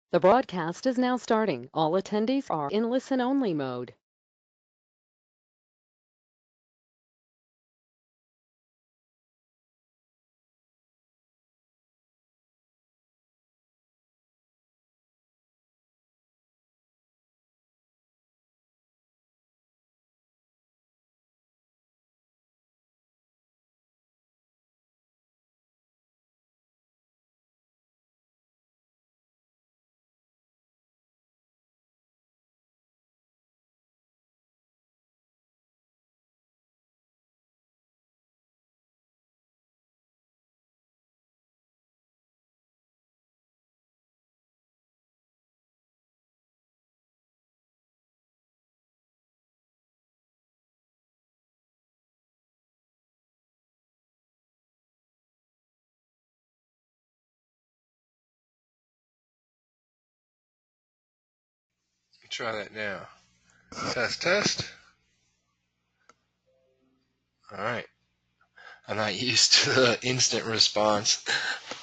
The broadcast is now starting. All attendees are in listen-only mode. Try that now. Test, test. All right. I'm not used to the instant response.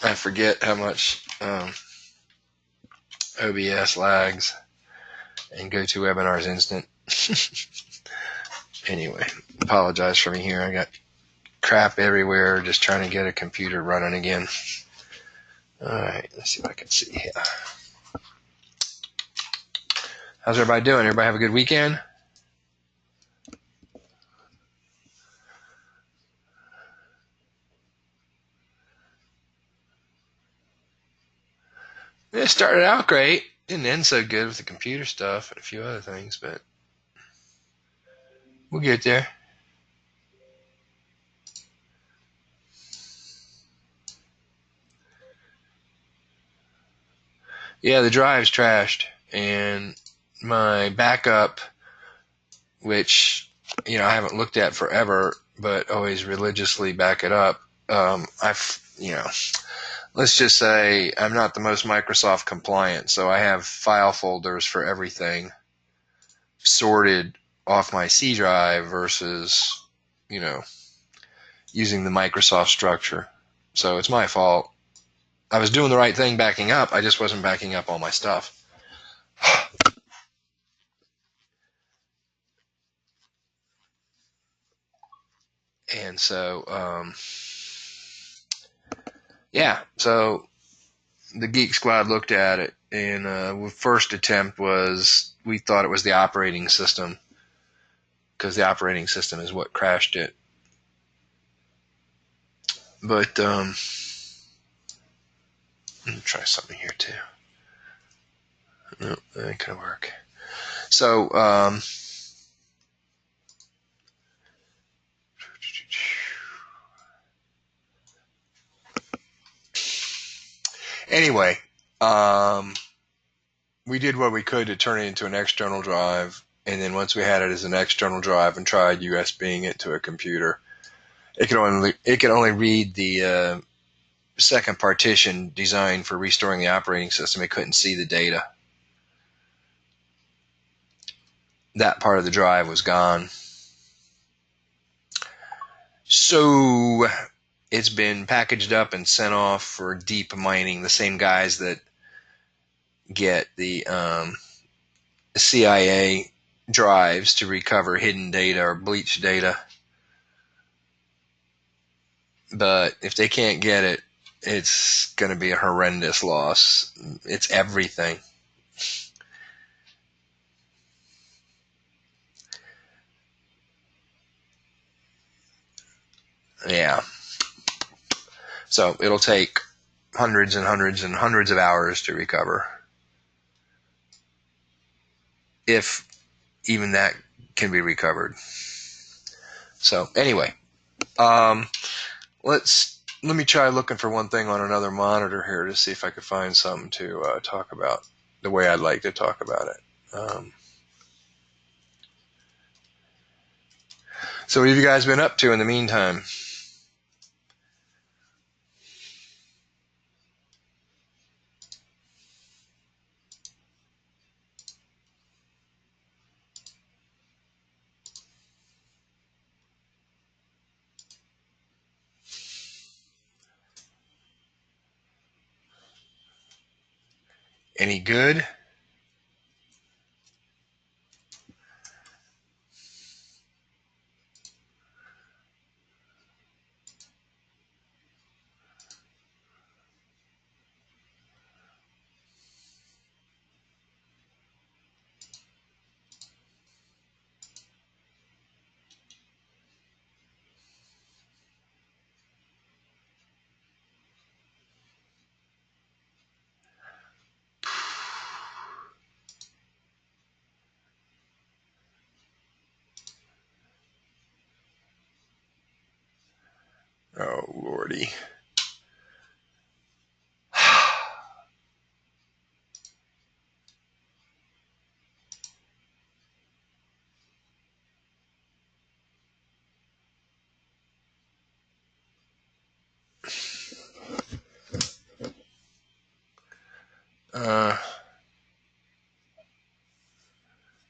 I forget how much OBS lags and GoToWebinar's instant. Anyway, apologize for me here. I got crap everywhere just trying to get a computer running again. All right, let's see if I can see here. How's everybody doing? Everybody have a good weekend? It started out great. Didn't end so good with the computer stuff and a few other things, but we'll get there. Yeah, the drive's trashed, and my backup, which I haven't looked at forever, but always religiously back it up. Let's just say I'm not the most Microsoft compliant, so I have file folders for everything sorted off my C drive versus, using the Microsoft structure. So it's my fault. I was doing the right thing backing up. I just wasn't backing up all my stuff. And so, so the Geek Squad looked at it, and the first attempt was we thought it was the operating system, because the operating system is what crashed it. But let me try something here too. No, that ain't gonna work. So anyway, we did what we could to turn it into an external drive, and then once we had it as an external drive and tried USBing it to a computer, it could only read the second partition designed for restoring the operating system. It couldn't see the data. That part of the drive was gone. So it's been packaged up and sent off for deep mining. The same guys that get the CIA drives to recover hidden data or bleached data. But if they can't get it, it's going to be a horrendous loss. It's everything. Yeah. So it'll take hundreds and hundreds and hundreds of hours to recover, if even that can be recovered. So anyway, let me try looking for one thing on another monitor here to see if I could find something to talk about the way I'd like to talk about it. So what have you guys been up to in the meantime? Any good? Oh, Lordy.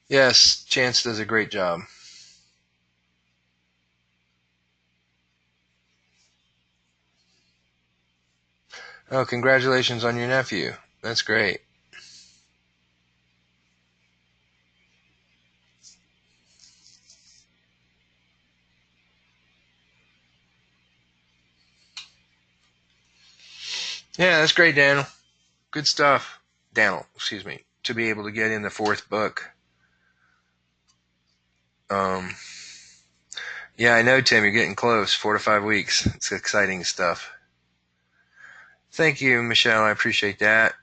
Yes, Chance does a great job. Oh, congratulations on your nephew. That's great. Yeah, that's great, Daniel. Good stuff. Daniel, excuse me. To be able to get in the fourth book. Yeah, I know, Tim. You're getting close. 4 to 5 weeks. It's exciting stuff. Thank you, Michelle. I appreciate that.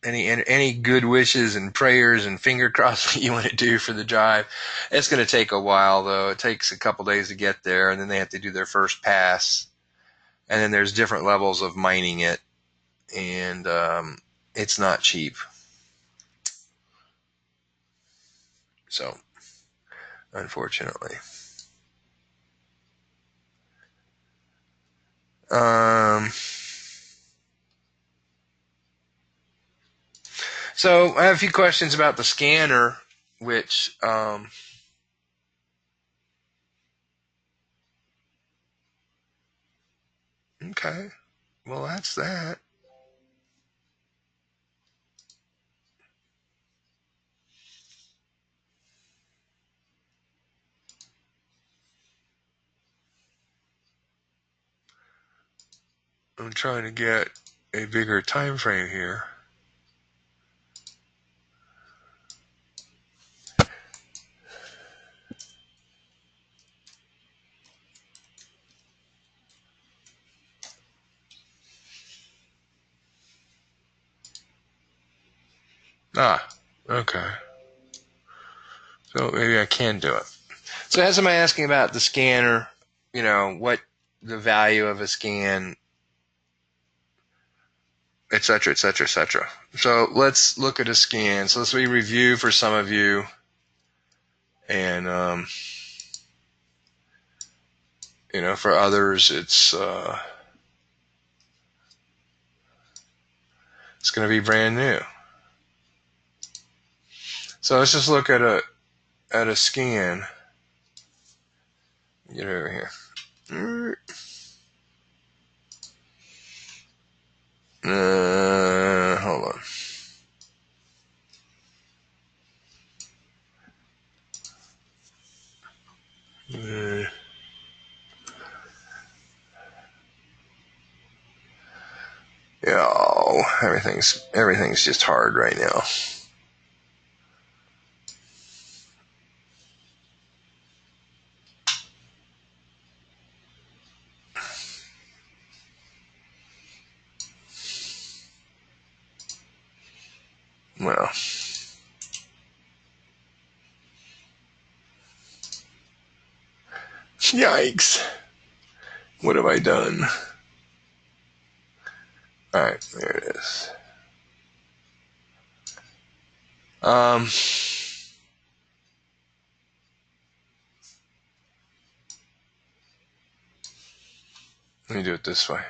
Any good wishes and prayers and finger crossing you want to do for the drive? It's going to take a while, though. It takes a couple days to get there, and then they have to do their first pass. And then there's different levels of mining it, and it's not cheap. So, unfortunately. So I have a few questions about the scanner, which okay, well that's that. I'm trying to get a bigger time frame here. Ah, okay. So maybe I can do it. So as I'm asking about the scanner, what the value of a scan, et cetera, et cetera, et cetera. So let's look at a scan. So let's review for some of you, and for others, it's going to be brand new. So let's just look at a scan. Get over here. Hold on. Yeah, everything's just hard right now. Well, yikes. What have I done? All right, there it is. Let me do it this way.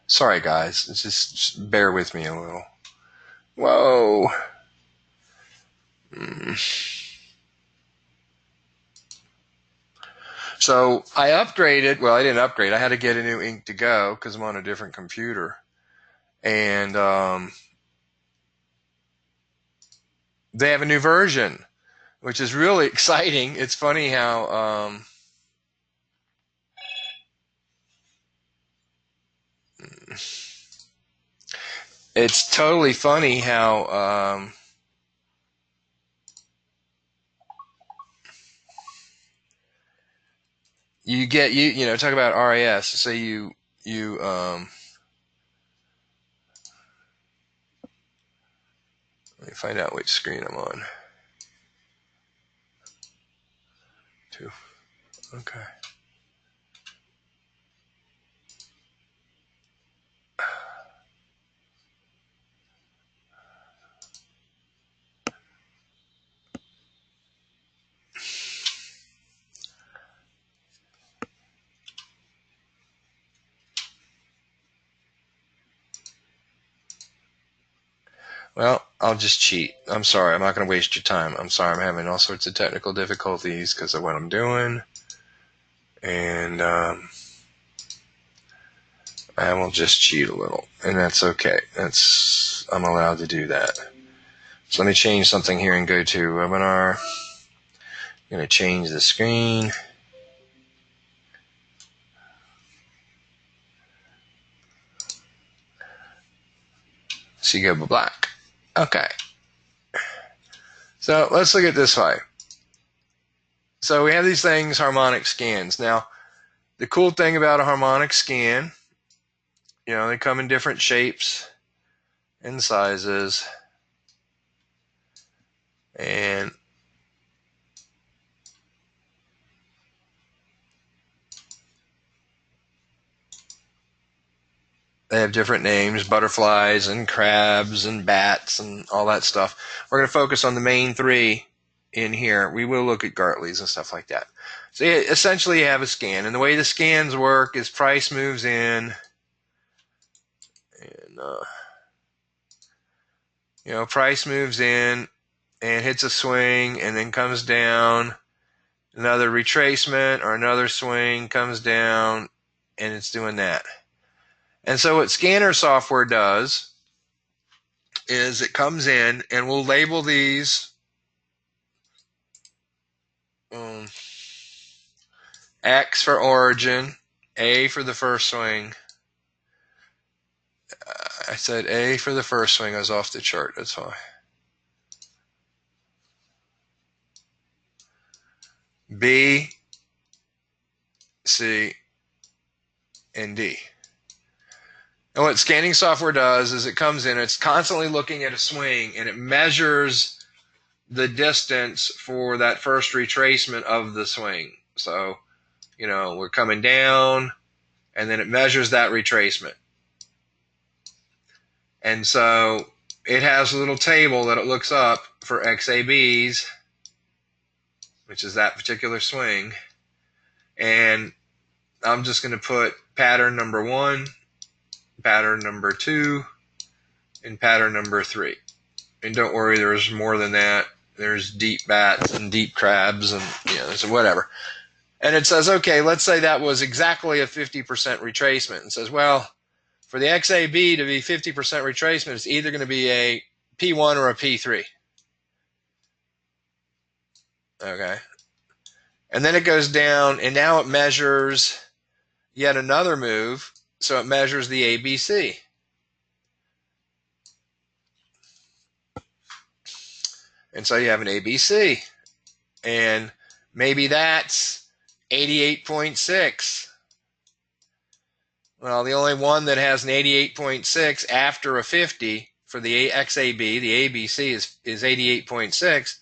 Sorry, guys. It's just bear with me a little. Whoa. So I upgraded. Well, I didn't upgrade. I had to get a new ink to go because I'm on a different computer. And they have a new version, which is really exciting. It's funny how it's totally funny how you get you know talk about RAS. So you let me find out which screen I'm on. 2. Okay. Well, I'll just cheat. I'm sorry. I'm not going to waste your time. I'm sorry. I'm having all sorts of technical difficulties because of what I'm doing. And I will just cheat a little. And that's okay. I'm allowed to do that. So let me change something here and go to webinar. I'm going to change the screen. So you go black. Okay. So let's look at this way. So we have these things, harmonic scans. Now, the cool thing about a harmonic scan, they come in different shapes and sizes. And they have different names, butterflies and crabs and bats and all that stuff. We're going to focus on the main 3 in here. We will look at Gartley's and stuff like that. So essentially you have a scan. And the way the scans work is price moves in. And, price moves in and hits a swing and then comes down. Another retracement or another swing comes down, and it's doing that. And so what scanner software does is it comes in and we'll label these X for origin, A for the first swing. I said A for the first swing. I was off the chart. That's why. B, C, and D. And what scanning software does is it comes in, it's constantly looking at a swing, and it measures the distance for that first retracement of the swing. So, we're coming down, and then it measures that retracement. And so it has a little table that it looks up for XABs, which is that particular swing. And I'm just going to put pattern number 1, pattern number 2, and pattern number 3. And don't worry, there's more than that. There's deep bats and deep crabs and so whatever. And it says, okay, let's say that was exactly a 50% retracement. And says, well, for the XAB to be 50% retracement, it's either going to be a P1 or a P3. Okay. And then it goes down, and now it measures yet another move. So it measures the ABC. And so you have an ABC. And maybe that's 88.6. Well, the only one that has an 88.6 after a 50 for the XAB, the ABC is 88.6,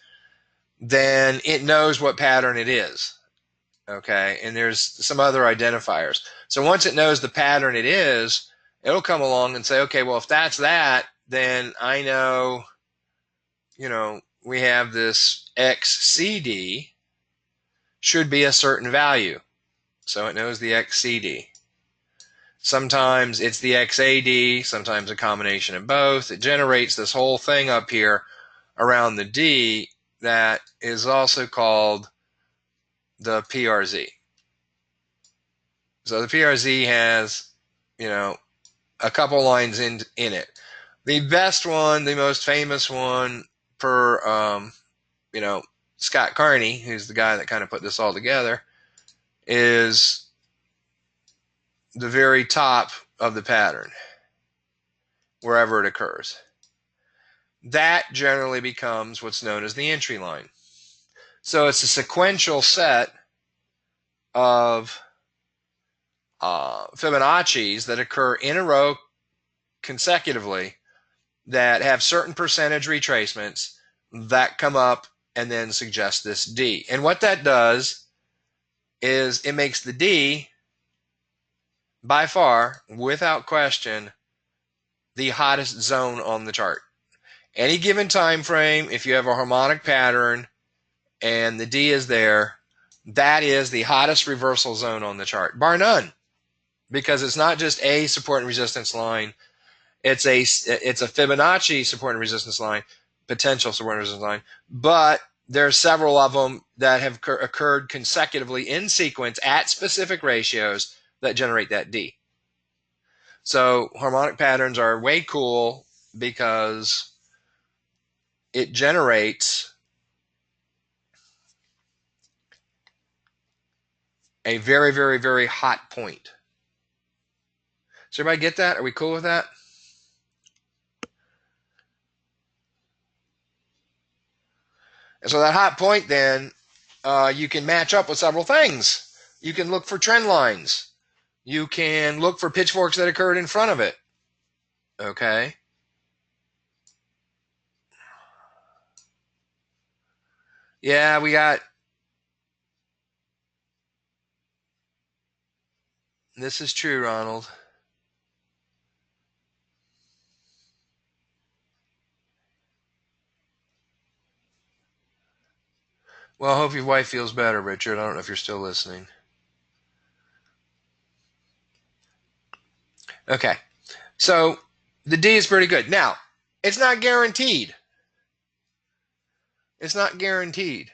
then it knows what pattern it is. Okay, and there's some other identifiers. So once it knows the pattern it is, it'll come along and say, okay, well, if that's that, then I know, we have this XCD should be a certain value. So it knows the XCD. Sometimes it's the XAD, sometimes a combination of both. It generates this whole thing up here around the D that is also called the PRZ. So the PRZ has, a couple lines in it. The best one, the most famous one, per Scott Carney, who's the guy that kind of put this all together, is the very top of the pattern, wherever it occurs. That generally becomes what's known as the entry line. So it's a sequential set of Fibonacci's that occur in a row consecutively that have certain percentage retracements that come up and then suggest this D. And what that does is it makes the D, by far, without question, the hottest zone on the chart. Any given time frame, if you have a harmonic pattern and the D is there, that is the hottest reversal zone on the chart, bar none, because it's not just a support and resistance line. It's a Fibonacci support and resistance line, potential support and resistance line, but there are several of them that have occurred consecutively in sequence at specific ratios that generate that D. So harmonic patterns are way cool because it generates a very, very, very hot point. Does everybody get that? Are we cool with that? And so that hot point then, you can match up with several things. You can look for trend lines. You can look for pitchforks that occurred in front of it. Okay? Yeah, we got... This is true, Ronald. Well, I hope your wife feels better, Richard. I don't know if you're still listening. Okay. So the D is pretty good. Now, it's not guaranteed. It's not guaranteed.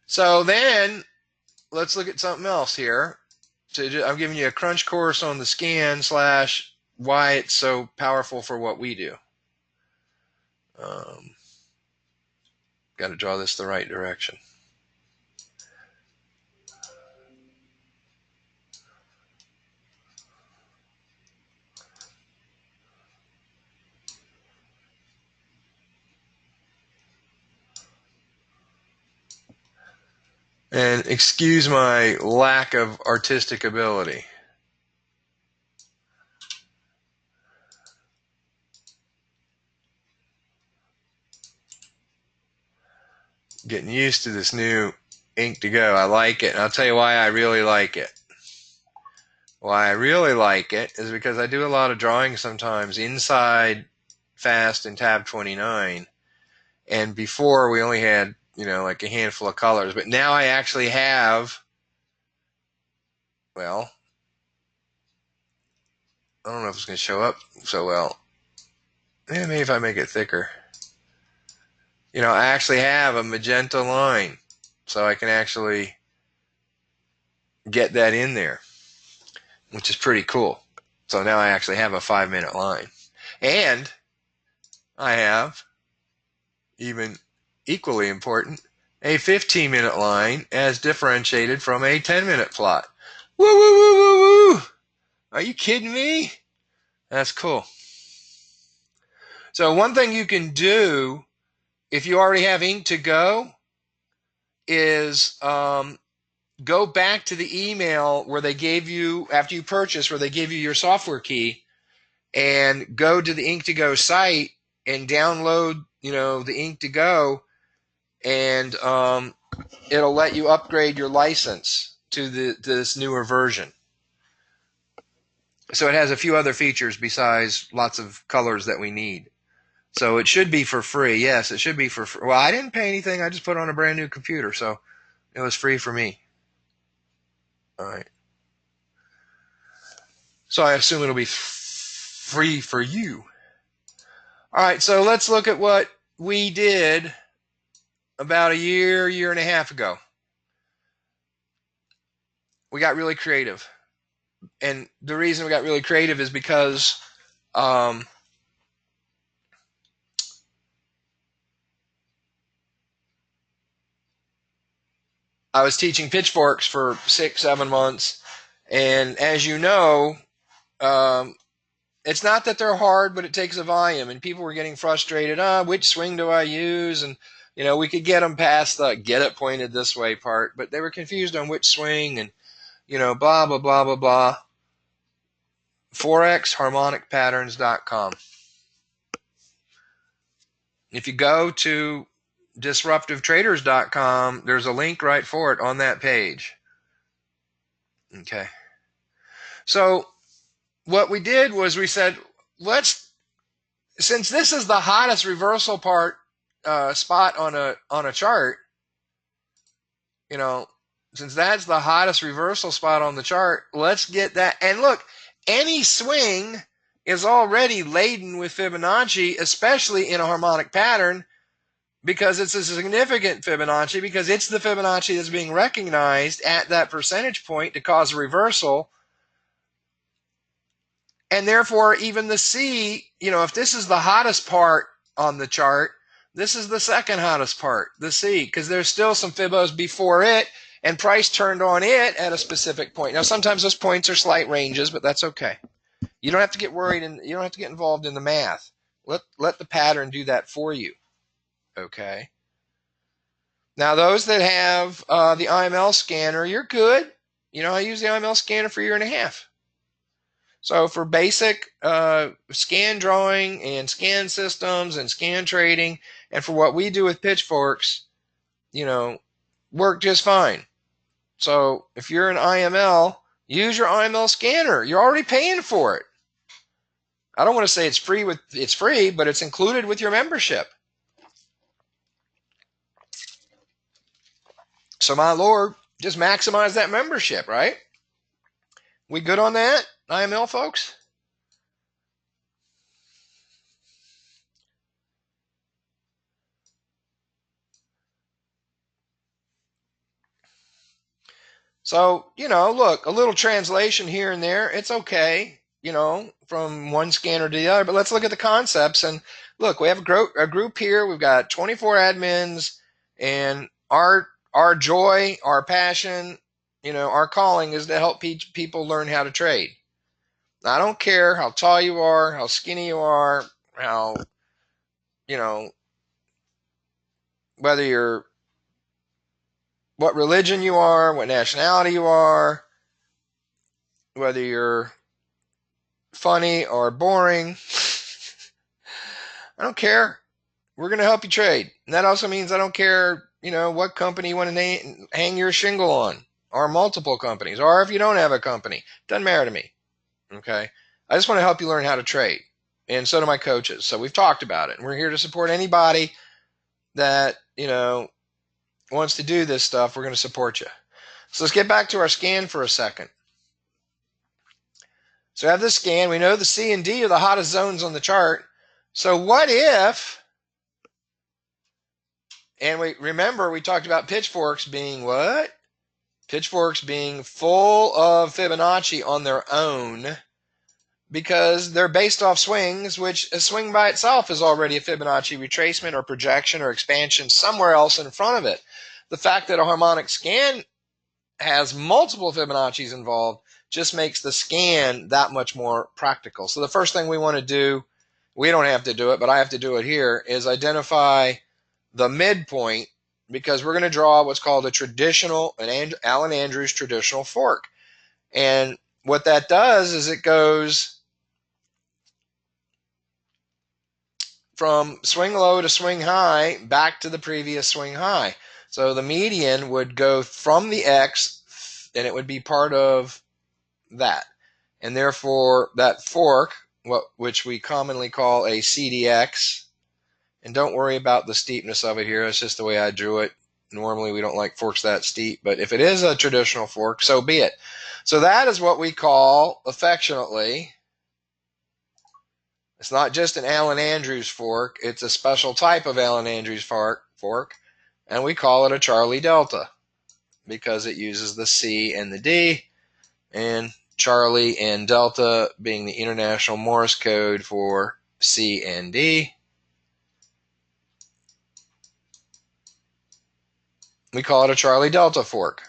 So then, let's look at something else here. So I'm giving you a crunch course on the scan / why it's so powerful for what we do. Got to draw this the right direction. And excuse my lack of artistic ability. Getting used to this new ink to go. I like it. And I'll tell you why I really like it. Why I really like it is because I do a lot of drawing sometimes inside Fast and Tab 29. And before we only had, like a handful of colors. But now I actually have, well, I don't know if it's going to show up so well. Maybe if I make it thicker. I actually have a magenta line. So I can actually get that in there, which is pretty cool. So now I actually have a 5-minute line. And I have, even equally important, a 15-minute line as differentiated from a 10-minute plot. Woo, woo, woo, woo, woo. Are you kidding me? That's cool. So one thing you can do if you already have ink to go is go back to the email where they gave you, after you purchase, where they gave you your software key, and go to the ink to go site and download, the ink to go, and it'll let you upgrade your license to this newer version. So it has a few other features besides lots of colors that we need. So it should be for free. Yes, it should be for free. Well, I didn't pay anything. I just put on a brand new computer, so it was free for me. All right. So I assume it'll be free for you. All right, so let's look at what we did about a year and a half ago. We got really creative. And the reason we got really creative is because I was teaching pitchforks for 6-7 months, and as you know, it's not that they're hard, but it takes a volume, and people were getting frustrated. Which swing do I use? And we could get them past the get it pointed this way part, but they were confused on which swing, and blah blah blah blah blah. ForexHarmonicPatterns.com. If you go to DisruptiveTraders.com, there's a link right for it on that page. Okay. So what we did was we said, since this is the hottest reversal spot on a chart, since that's the hottest reversal spot on the chart, let's get that. And look, any swing is already laden with Fibonacci, especially in a harmonic pattern, because it's a significant Fibonacci, because it's the Fibonacci that's being recognized at that percentage point to cause a reversal. And therefore, even the C, if this is the hottest part on the chart, this is the second hottest part, the C, because there's still some Fibos before it, and price turned on it at a specific point. Now, sometimes those points are slight ranges, but that's okay. You don't have to get worried, and you don't have to get involved in the math. Let the pattern do that for you. Okay. Now, those that have the IML scanner, you're good. I use the IML scanner for 1.5 years. So for basic scan drawing and scan systems and scan trading, and for what we do with pitchforks, work just fine. So if you're an IML, use your IML scanner. You're already paying for it. I don't want to say it's free, but it's included with your membership. So my Lord, just maximize that membership, right? We good on that, IML folks? So, look, a little translation here and there, it's okay, from one scanner to the other, but let's look at the concepts. And look, we have a group here. We've got 24 admins, and our joy, our passion, our calling is to help people learn how to trade. Now, I don't care how tall you are, how skinny you are, how, whether you're, what religion you are, what nationality you are, whether you're funny or boring. I don't care. We're going to help you trade. And that also means I don't care, what company you want to hang your shingle on, or multiple companies, or if you don't have a company. Doesn't matter to me. Okay? I just want to help you learn how to trade. And so do my coaches. So we've talked about it. And we're here to support anybody that, wants to do this stuff. We're going to support you. So let's get back to our scan for a second. So we have this scan. We know the C and D are the hottest zones on the chart. So what if, and we talked about pitchforks being what? Pitchforks being full of Fibonacci on their own, because they're based off swings, which a swing by itself is already a Fibonacci retracement or projection or expansion somewhere else in front of it. The fact that a harmonic scan has multiple Fibonacci's involved just makes the scan that much more practical. So the first thing we want to do, we don't have to do it, but I have to do it here, is identify the midpoint, because we're going to draw what's called an Allen Andrews traditional fork. And what that does is it goes from swing low to swing high back to the previous swing high. So the median would go from the X, and it would be part of that. And therefore, that fork, which we commonly call a CDX, and don't worry about the steepness of it here. It's just the way I drew it. Normally, we don't like forks that steep, but if it is a traditional fork, so be it. So that is what we call, affectionately, it's not just an Allen Andrews fork. It's a special type of Allen Andrews fork, and we call it a Charlie Delta because it uses the C and the D, and Charlie and Delta being the international Morse code for C and D. We call it a Charlie Delta fork.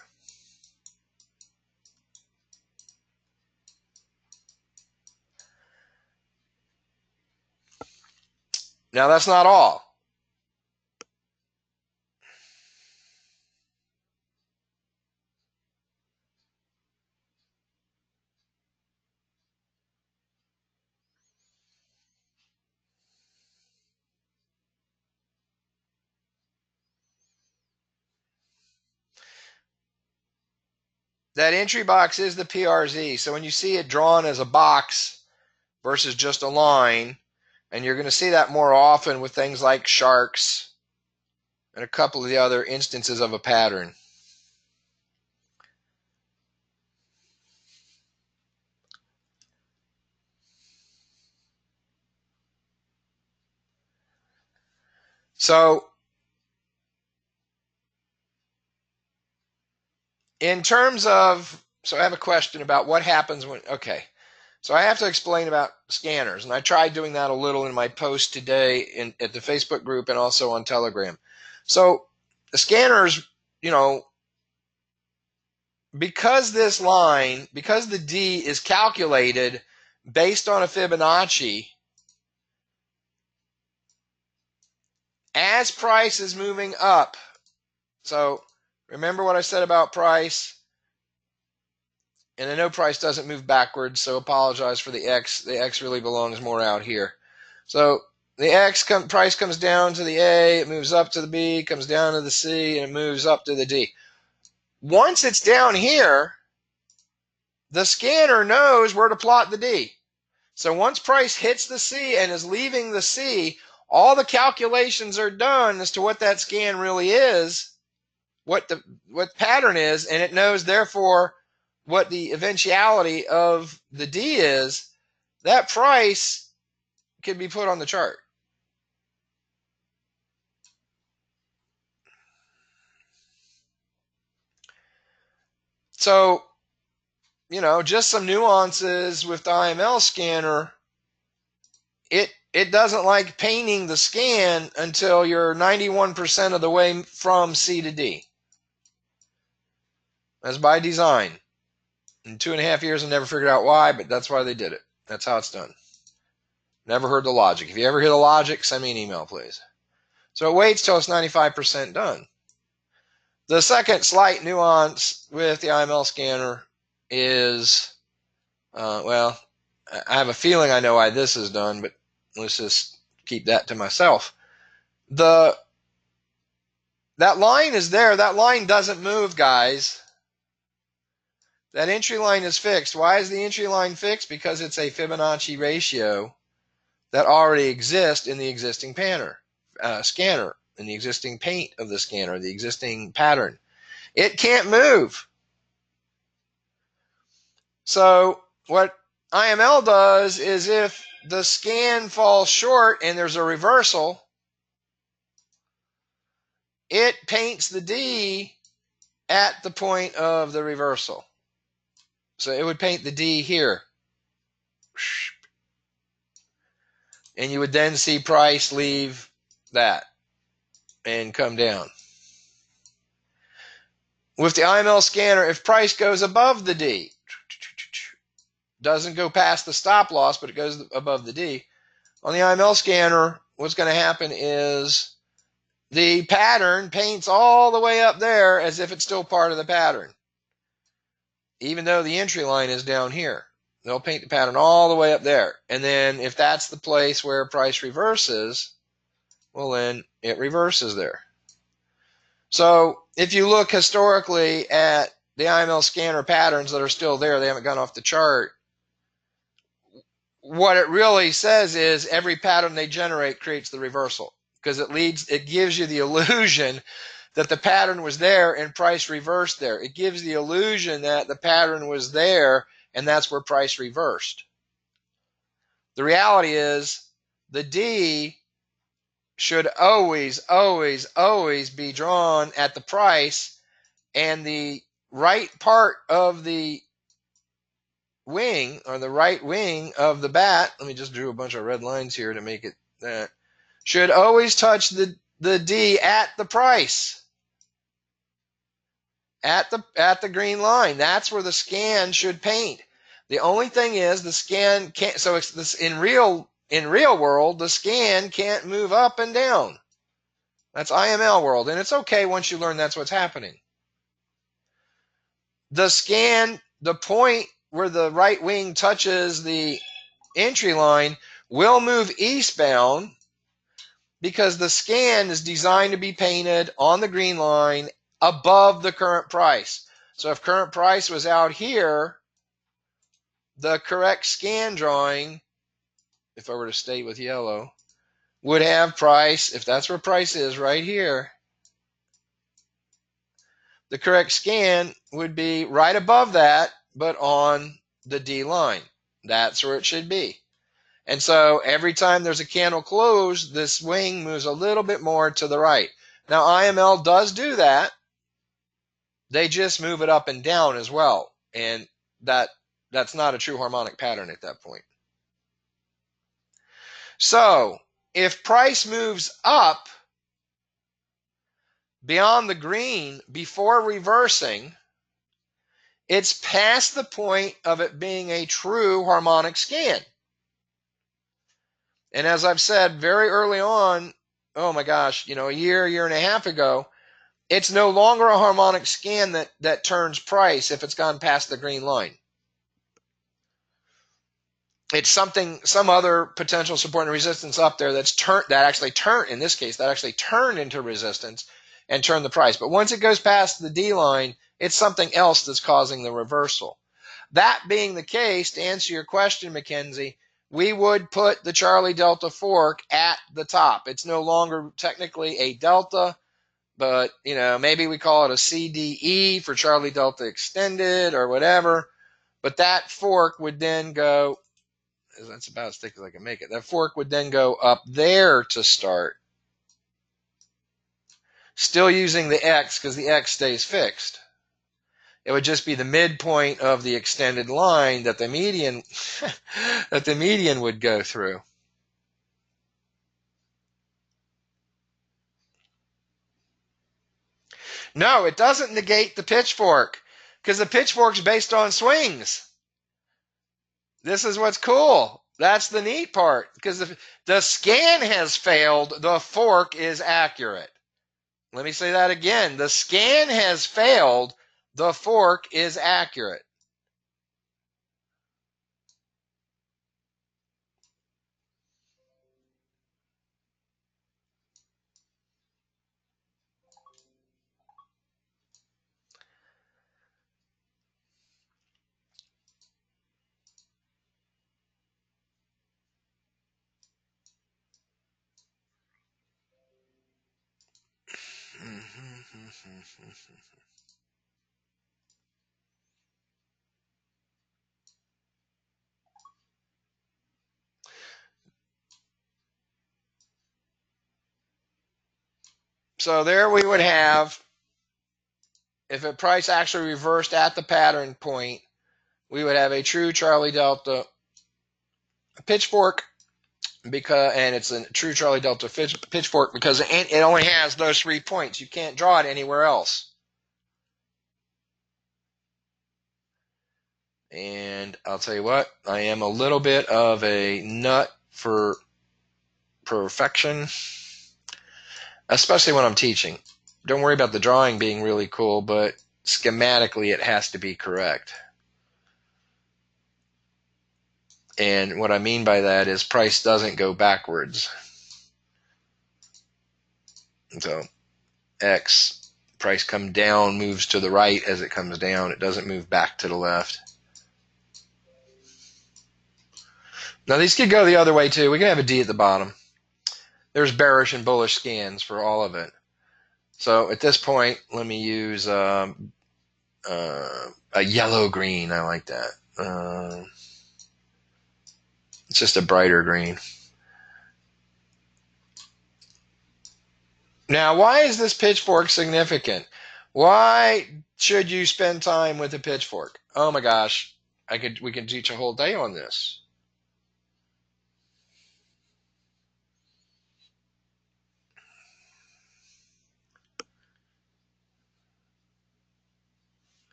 Now that's not all. That entry box is the PRZ. So when you see it drawn as a box versus just a line, and you're going to see that more often with things like sharks and a couple of the other instances of a pattern. So in terms of, so I have a question about what happens when, okay. So I have to explain about scanners, and I tried doing that a little in my post today at the Facebook group and also on Telegram. So the scanners, you know, because this line, because the D is calculated based on a Fibonacci, as price is moving up. So remember what I said about price? And I know price doesn't move backwards, so apologize for the X. The X really belongs more out here. So the price comes down to the A, it moves up to the B, comes down to the C, and it moves up to the D. Once it's down here, the scanner knows where to plot the D. So once price hits the C and is leaving the C, all the calculations are done as to what that scan really is, what pattern is, and it knows therefore what the eventuality of the D is. That price can be put on the chart. So, you know, just some nuances with the IML scanner. It doesn't like painting the scan until you're 91% of the way from C to D. That's by design. In 2.5 years, I never figured out why, but that's why they did it. That's how it's done. Never heard the logic. If you ever hear the logic, send me an email, please. So it waits till it's 95% done. The second slight nuance with the IML scanner is, well, I have a feeling I know why this is done, but let's just keep that to myself. That line is there. That line doesn't move, guys. That entry line is fixed. Why is the entry line fixed? Because it's a Fibonacci ratio that already exists in the existing scanner, in the existing paint of the scanner, the existing pattern. It can't move. So what IML does is if the scan falls short and there's a reversal, it paints the D at the point of the reversal. So it would paint the D here. And you would then see price leave that and come down. With the IML scanner, if price goes above the D, doesn't go past the stop loss, but it goes above the D, on the IML scanner, what's going to happen is the pattern paints all the way up there as if it's still part of the pattern, even though the entry line is down here. They'll paint the pattern all the way up there. And then if that's the place where price reverses, well, then it reverses there. So if you look historically at the IML scanner patterns that are still there, they haven't gone off the chart, what it really says is every pattern they generate creates the reversal, because it gives you the illusion that the pattern was there and price reversed there. It gives the illusion that the pattern was there and that's where price reversed. The reality is the D should always, always, always be drawn at the price, and the right part of the wing, or the right wing of the bat, let me just do a bunch of red lines here to make it that, should always touch the D at the price. At the green line. That's where the scan should paint. The only thing is the scan can't, so it's this in real world, the scan can't move up and down. That's IML world, and it's okay once you learn that's what's happening. The scan, the point where the right wing touches the entry line will move eastbound because the scan is designed to be painted on the green line above the current price. So if current price was out here, the correct scan drawing, if I were to state with yellow, would have price, if that's where price is, right here, the correct scan would be right above that, but on the D line. That's where it should be. And so every time there's a candle close, this wing moves a little bit more to the right. Now IML does do that. They just move it up and down as well. And that's not a true harmonic pattern at that point. So if price moves up beyond the green before reversing, it's past the point of it being a true harmonic scan. And as I've said very early on, oh my gosh, a year and a half ago, it's no longer a harmonic scan that turns price if it's gone past the green line. It's some other potential support and resistance up there that actually turned into resistance and turned the price. But once it goes past the D line, it's something else that's causing the reversal. That being the case, to answer your question, Mackenzie, we would put the Charlie Delta fork at the top. It's no longer technically a delta, but maybe we call it a CDE for Charlie Delta Extended or whatever. But that fork would then go, that's about as thick as I can make it. That fork would then go up there to start. Still using the X because the X stays fixed. It would just be the midpoint of the extended line that the median would go through. No, it doesn't negate the pitchfork because the pitchfork's based on swings. This is what's cool. That's the neat part because if the scan has failed, the fork is accurate. Let me say that again. The scan has failed, the fork is accurate. So there we would have, if a price actually reversed at the pattern point, we would have a true Charlie Delta pitchfork, and it's a true Charlie Delta pitchfork because it only has those 3 points. You can't draw it anywhere else. And I'll tell you what, I am a little bit of a nut for perfection, especially when I'm teaching. Don't worry about the drawing being really cool, but schematically it has to be correct. And what I mean by that is price doesn't go backwards. So X, price come down, moves to the right as it comes down. It doesn't move back to the left. Now these could go the other way too. We can have a D at the bottom. There's bearish and bullish scans for all of it. So at this point, let me use a yellow-green. I like that. It's just a brighter green. Now, why is this pitchfork significant? Why should you spend time with a pitchfork? Oh my gosh. We can teach a whole day on this.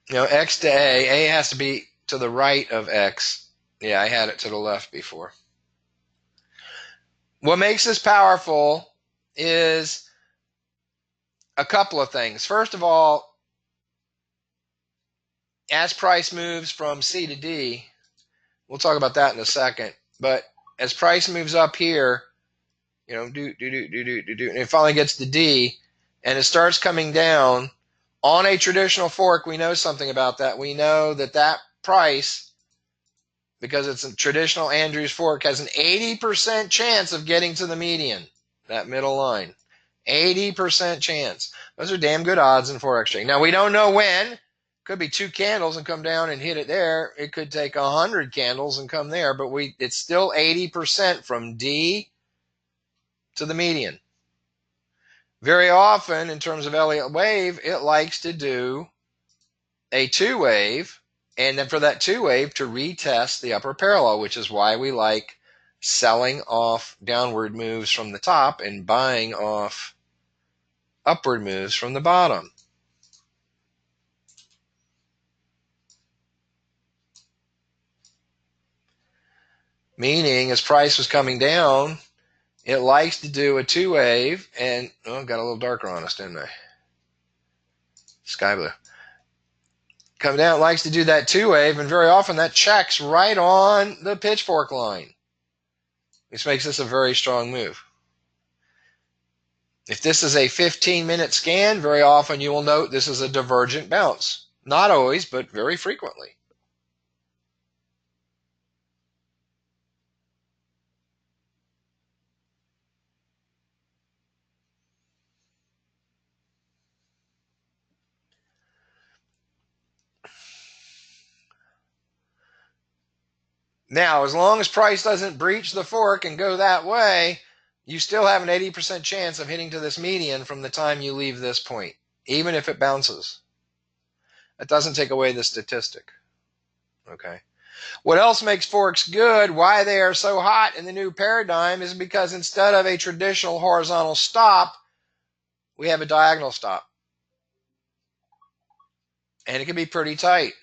You know, X to A has to be to the right of X. Yeah, I had it to the left before. What makes this powerful is a couple of things. First of all, as price moves from C to D, we'll talk about that in a second, but as price moves up here, you know, and it finally gets to D, and it starts coming down, on a traditional fork, we know something about that. We know that that price, because it's a traditional Andrews fork, has an 80% chance of getting to the median, that middle line. 80% chance. Those are damn good odds in forex trading. Now, we don't know when. Could be 2 candles and come down and hit it there. It could take 100 candles and come there, but it's still 80% from D to the median. Very often, in terms of Elliott wave, it likes to do a 2-wave, and then for that 2-wave to retest the upper parallel, which is why we like selling off downward moves from the top and buying off upward moves from the bottom. Meaning, as price was coming down, it likes to do a 2-wave, and got a little darker on us, didn't I? Sky blue. Come down, it likes to do that 2-wave, and very often that checks right on the pitchfork line, which makes this a very strong move. If this is a 15-minute scan, very often you will note this is a divergent bounce. Not always, but very frequently. Now, as long as price doesn't breach the fork and go that way, you still have an 80% chance of hitting to this median from the time you leave this point, even if it bounces. That doesn't take away the statistic. Okay. What else makes forks good, why they are so hot in the new paradigm, is because instead of a traditional horizontal stop, we have a diagonal stop. And it can be pretty tight.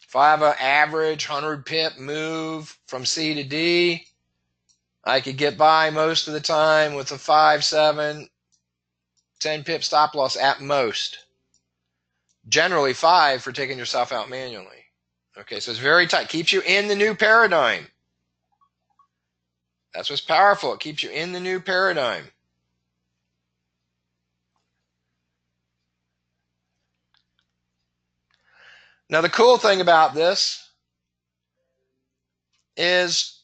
If I have an average 100 pip move from C to D, I could get by most of the time with a 5, 7, 10 pip stop loss at most. Generally 5 for taking yourself out manually. Okay, so it's very tight. Keeps you in the new paradigm. That's what's powerful. It keeps you in the new paradigm. Now, the cool thing about this is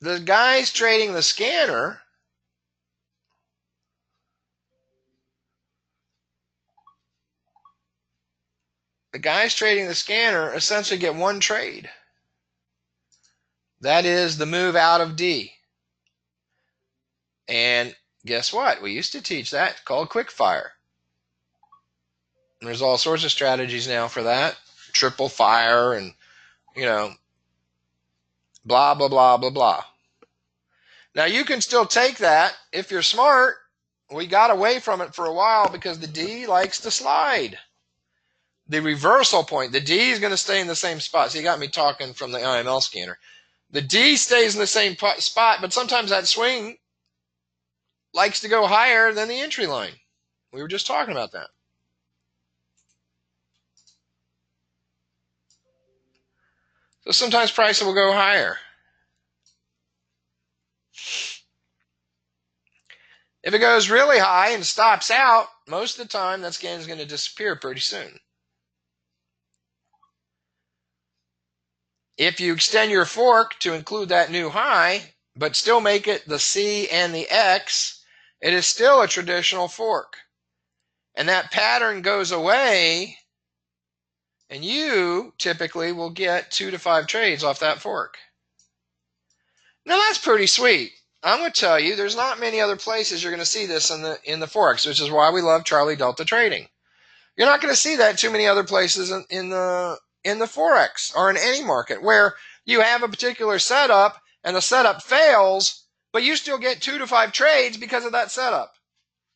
the guys trading the scanner essentially get one trade. That is the move out of D. And guess what? We used to teach that, called quick fire. And there's all sorts of strategies now for that. Triple fire and, blah, blah, blah, blah, blah. Now, you can still take that if you're smart. We got away from it for a while because the D likes to slide. The reversal point, the D is going to stay in the same spot. So you got me talking from the IML scanner. The D stays in the same spot, but sometimes that swing likes to go higher than the entry line. We were just talking about that. So sometimes price will go higher. If it goes really high and stops out, most of the time that scan is going to disappear pretty soon. If you extend your fork to include that new high, but still make it the C and the X, it is still a traditional fork. And that pattern goes away, and you typically will get 2 to 5 trades off that fork. Now, that's pretty sweet. I'm going to tell you, there's not many other places you're going to see this in the Forex, which is why we love Charlie Delta trading. You're not going to see that too many other places in the Forex or in any market where you have a particular setup and the setup fails, but you still get 2 to 5 trades because of that setup.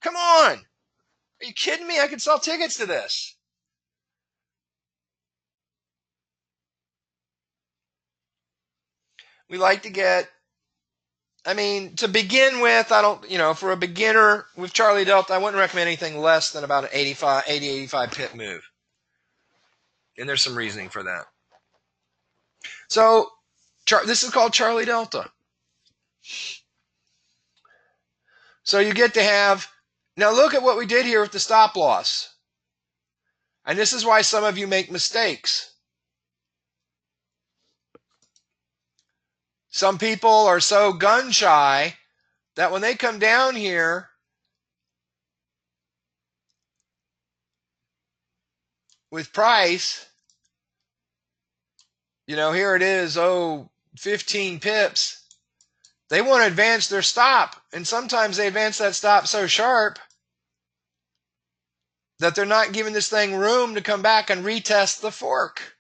Come on. Are you kidding me? I could sell tickets to this. We like to get, I mean, to begin with, I don't, for a beginner with Charlie Delta, I wouldn't recommend anything less than about an 85 pip move. And there's some reasoning for that. So this is called Charlie Delta. So you get to have, now look at what we did here with the stop loss. And this is why some of you make mistakes. Some people are so gun shy that when they come down here, with price, here it is, 15 pips. They want to advance their stop, and sometimes they advance that stop so sharp that they're not giving this thing room to come back and retest the fork.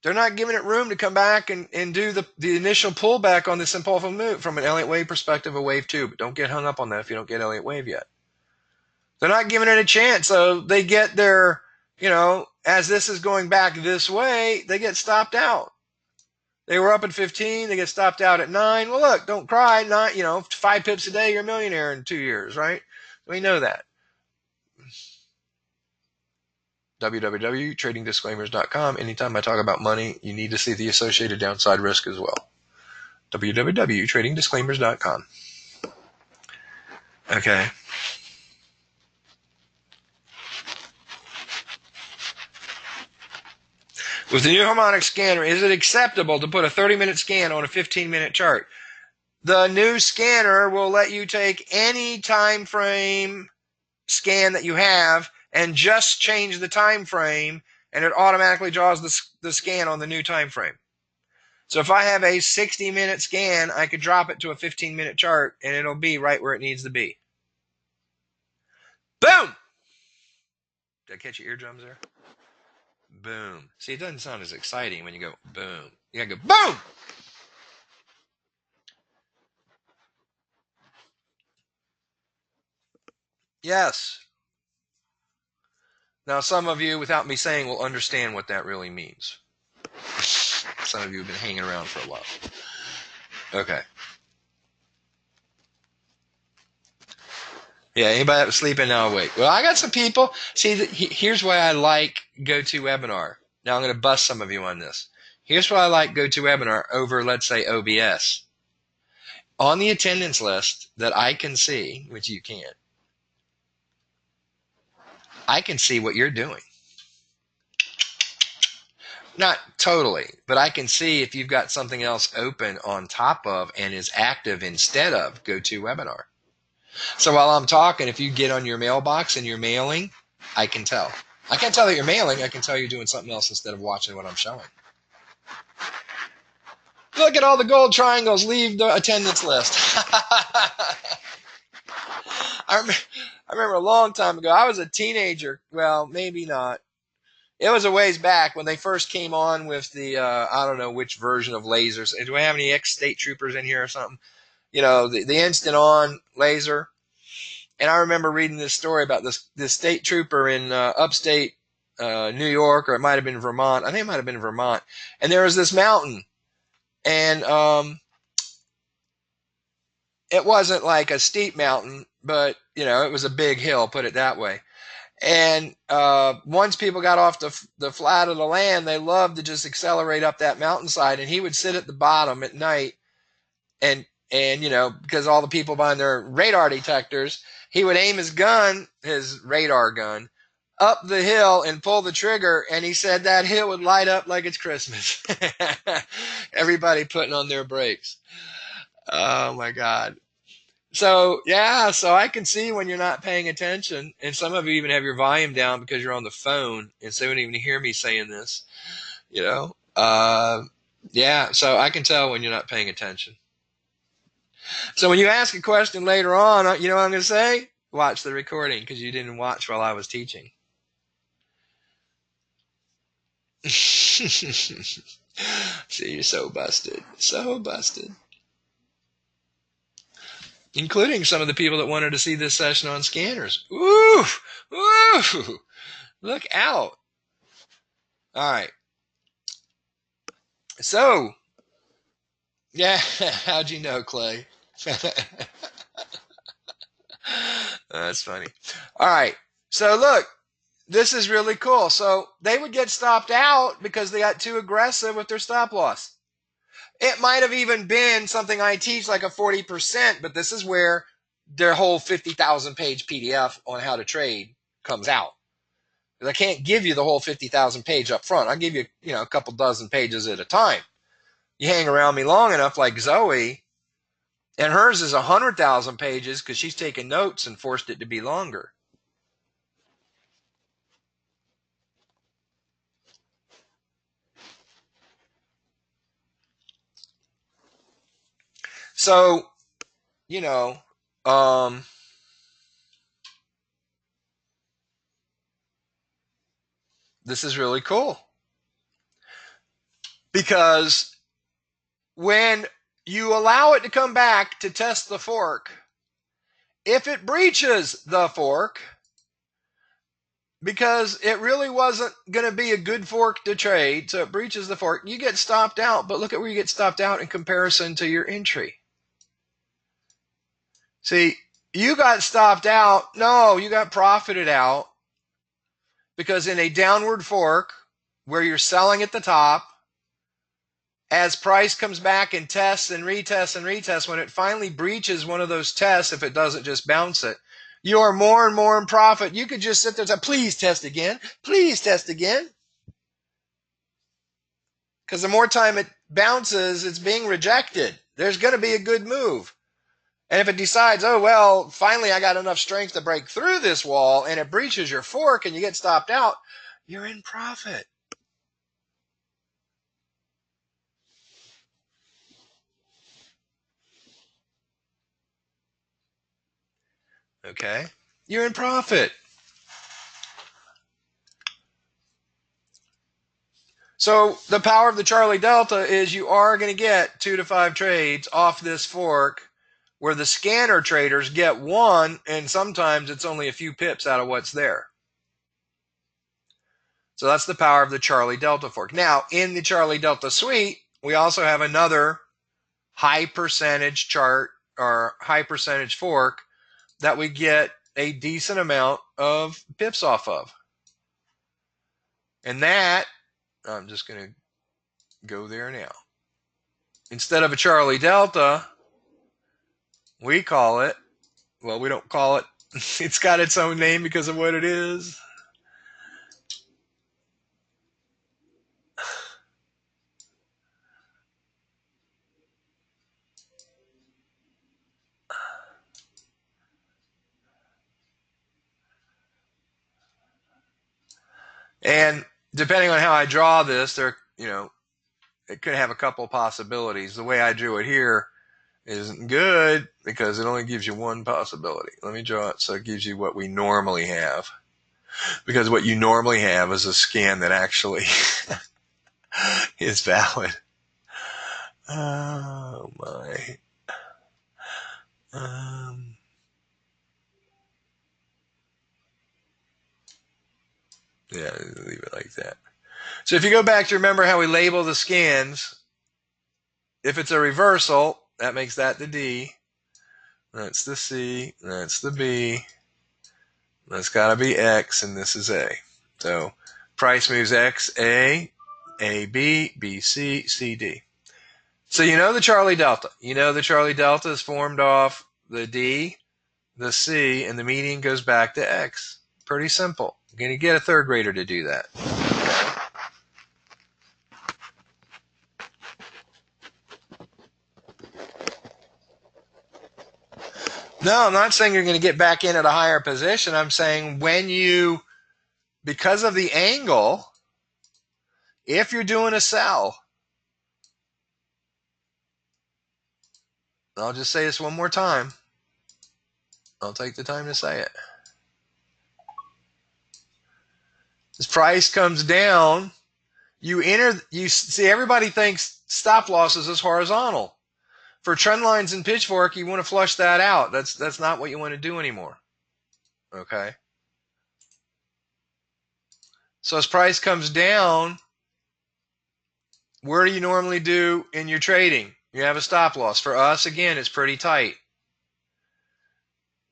They're not giving it room to come back and do the initial pullback on this impulsive move from an Elliott wave perspective, a wave 2. But don't get hung up on that if you don't get Elliott wave yet. They're not giving it a chance, so they get their, as this is going back this way, they get stopped out. They were up at 15, they get stopped out at 9. Well, look, don't cry. 5 pips a day, you're a millionaire in 2 years, right? We know that. www.tradingdisclaimers.com. Anytime I talk about money, you need to see the associated downside risk as well. www.tradingdisclaimers.com. Okay. With the new harmonic scanner, is it acceptable to put a 30-minute scan on a 15-minute chart? The new scanner will let you take any time frame scan that you have and just change the time frame, and it automatically draws the scan on the new time frame. So if I have a 60-minute scan, I could drop it to a 15-minute chart, and it'll be right where it needs to be. Boom! Did I catch your eardrums there? Boom. See, it doesn't sound as exciting when you go boom. You gotta go boom! Yes. Now, some of you, without me saying, will understand what that really means. Some of you have been hanging around for a while. Okay. Yeah, anybody that was sleeping now awake? Well, I got some people. See, here's why I like GoToWebinar. Now I'm going to bust some of you on this. Here's why I like GoToWebinar over, let's say, OBS. On the attendance list that I can see, which you can't, I can see what you're doing. Not totally, but I can see if you've got something else open on top of and is active instead of GoToWebinar. So while I'm talking, if you get on your mailbox and you're mailing, I can tell. I can't tell that you're mailing. I can tell you're doing something else instead of watching what I'm showing. Look at all the gold triangles. Leave the attendance list. I remember a long time ago. I was a teenager. Well, maybe not. It was a ways back when they first came on with the, I don't know which version of lasers. Do I have any ex-state troopers in here or something? The instant on laser. And I remember reading this story about this state trooper in upstate New York, or it might have been Vermont. I think it might have been Vermont. And there was this mountain. And it wasn't like a steep mountain, but, it was a big hill, put it that way. And once people got off the flat of the land, they loved to just accelerate up that mountainside. And he would sit at the bottom at night and because all the people behind their radar detectors, he would aim his radar gun, up the hill and pull the trigger. And he said that hill would light up like it's Christmas. Everybody putting on their brakes. Oh, my God. So, yeah, so I can see when you're not paying attention. And some of you even have your volume down because you're on the phone. And so you don't even hear me saying this, Yeah, so I can tell when you're not paying attention. So when you ask a question later on, you know what I'm going to say? Watch the recording because you didn't watch while I was teaching. See, you're so busted. So busted. Including some of the people that wanted to see this session on scanners. Ooh! Ooh! Look out. All right. So, yeah, how'd you know, Clay? That's funny. All right. So look, this is really cool. So they would get stopped out because they got too aggressive with their stop loss. It might have even been something I teach like a 40%, but this is where their whole 50,000 page PDF on how to trade comes out. I can't give you the whole 50,000 page up front. I'll give you, a couple dozen pages at a time. You hang around me long enough like Zoe, and hers is 100,000 pages because she's taken notes and forced it to be longer. So, this is really cool. Because when you allow it to come back to test the fork, if it breaches the fork, because it really wasn't going to be a good fork to trade, so it breaches the fork, you get stopped out. But look at where you get stopped out in comparison to your entry. See, you got stopped out. No, you got profited out because in a downward fork where you're selling at the top, as price comes back and tests and retests and retests, when it finally breaches one of those tests, if it doesn't just bounce it, you are more and more in profit. You could just sit there and say, please test again. Please test again. Because the more time it bounces, it's being rejected. There's going to be a good move. And if it decides, oh, well, finally I got enough strength to break through this wall, and it breaches your fork and you get stopped out, you're in profit. Okay? You're in profit. So the power of the Charlie Delta is you are going to get 2 to 5 trades off this fork where the scanner traders get one, and sometimes it's only a few pips out of what's there. So that's the power of the Charlie Delta fork. Now, in the Charlie Delta suite, we also have another high percentage chart or high percentage fork that we get a decent amount of pips off of. And that, I'm just going to go there now. Instead of a Charlie Delta, we call it, well, we don't call it, it's got its own name because of what it is. And depending on how I draw this, it could have a couple of possibilities. The way I drew it here isn't good because it only gives you one possibility. Let me draw it so it gives you what we normally have. Because what you normally have is a scan that actually is valid. Oh my. Yeah, leave it like that. So if you go back to remember how we label the scans, if it's a reversal, that makes that the D. That's the C. That's the B. That's got to be X, and this is A. So price moves X, A, B, B, C, C, D. So you know the Charlie Delta. You know the Charlie Delta is formed off the D, the C, and the median goes back to X. Pretty simple. You're going to get a third grader to do that. No, I'm not saying you're going to get back in at a higher position. I'm saying because of the angle, if you're doing a sell, I'll just say this one more time. I'll take the time to say it. As price comes down, you see, everybody thinks stop losses is horizontal. For trend lines and pitchfork, you want to flush that out. That's not what you want to do anymore. Okay? So as price comes down, where do you normally do in your trading? You have a stop loss. For us, again, it's pretty tight.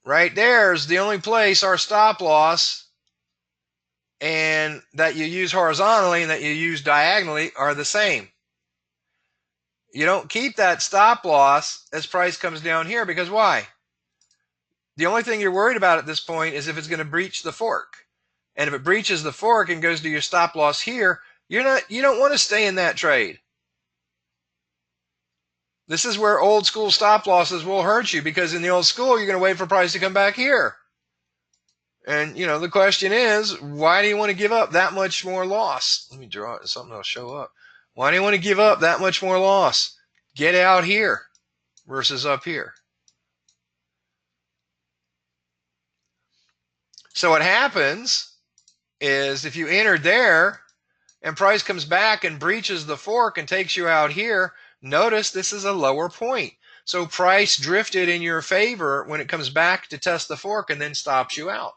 Right there is the only place our stop loss and that you use horizontally and that you use diagonally are the same. You don't keep that stop loss as price comes down here, because why? The only thing you're worried about at this point is if it's going to breach the fork. And if it breaches the fork and goes to your stop loss here, you don't want to stay in that trade. This is where old school stop losses will hurt you, because in the old school, you're going to wait for price to come back here. And, the question is, why do you want to give up that much more loss? Let me draw it, something that'll show up. Why do you want to give up that much more loss? Get out here versus up here. So what happens is if you entered there and price comes back and breaches the fork and takes you out here, notice this is a lower point. So price drifted in your favor when it comes back to test the fork and then stops you out.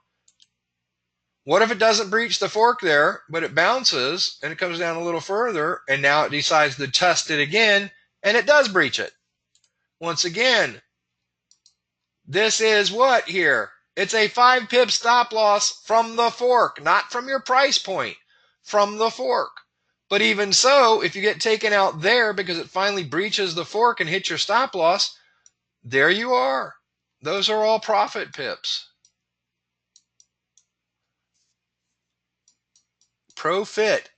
What if it doesn't breach the fork there, but it bounces and it comes down a little further, and now it decides to test it again and it does breach it? Once again, this is what here? It's a 5 pip stop loss from the fork, not from your price point, from the fork. But even so, if you get taken out there because it finally breaches the fork and hits your stop loss, there you are. Those are all profit pips. Profit.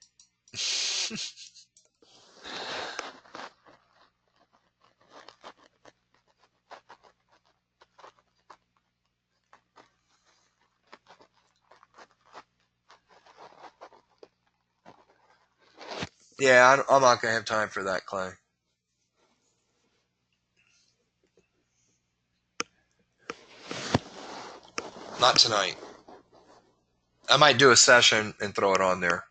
Yeah, I'm not going to have time for that, Clay. Not tonight. I might do a session and throw it on there,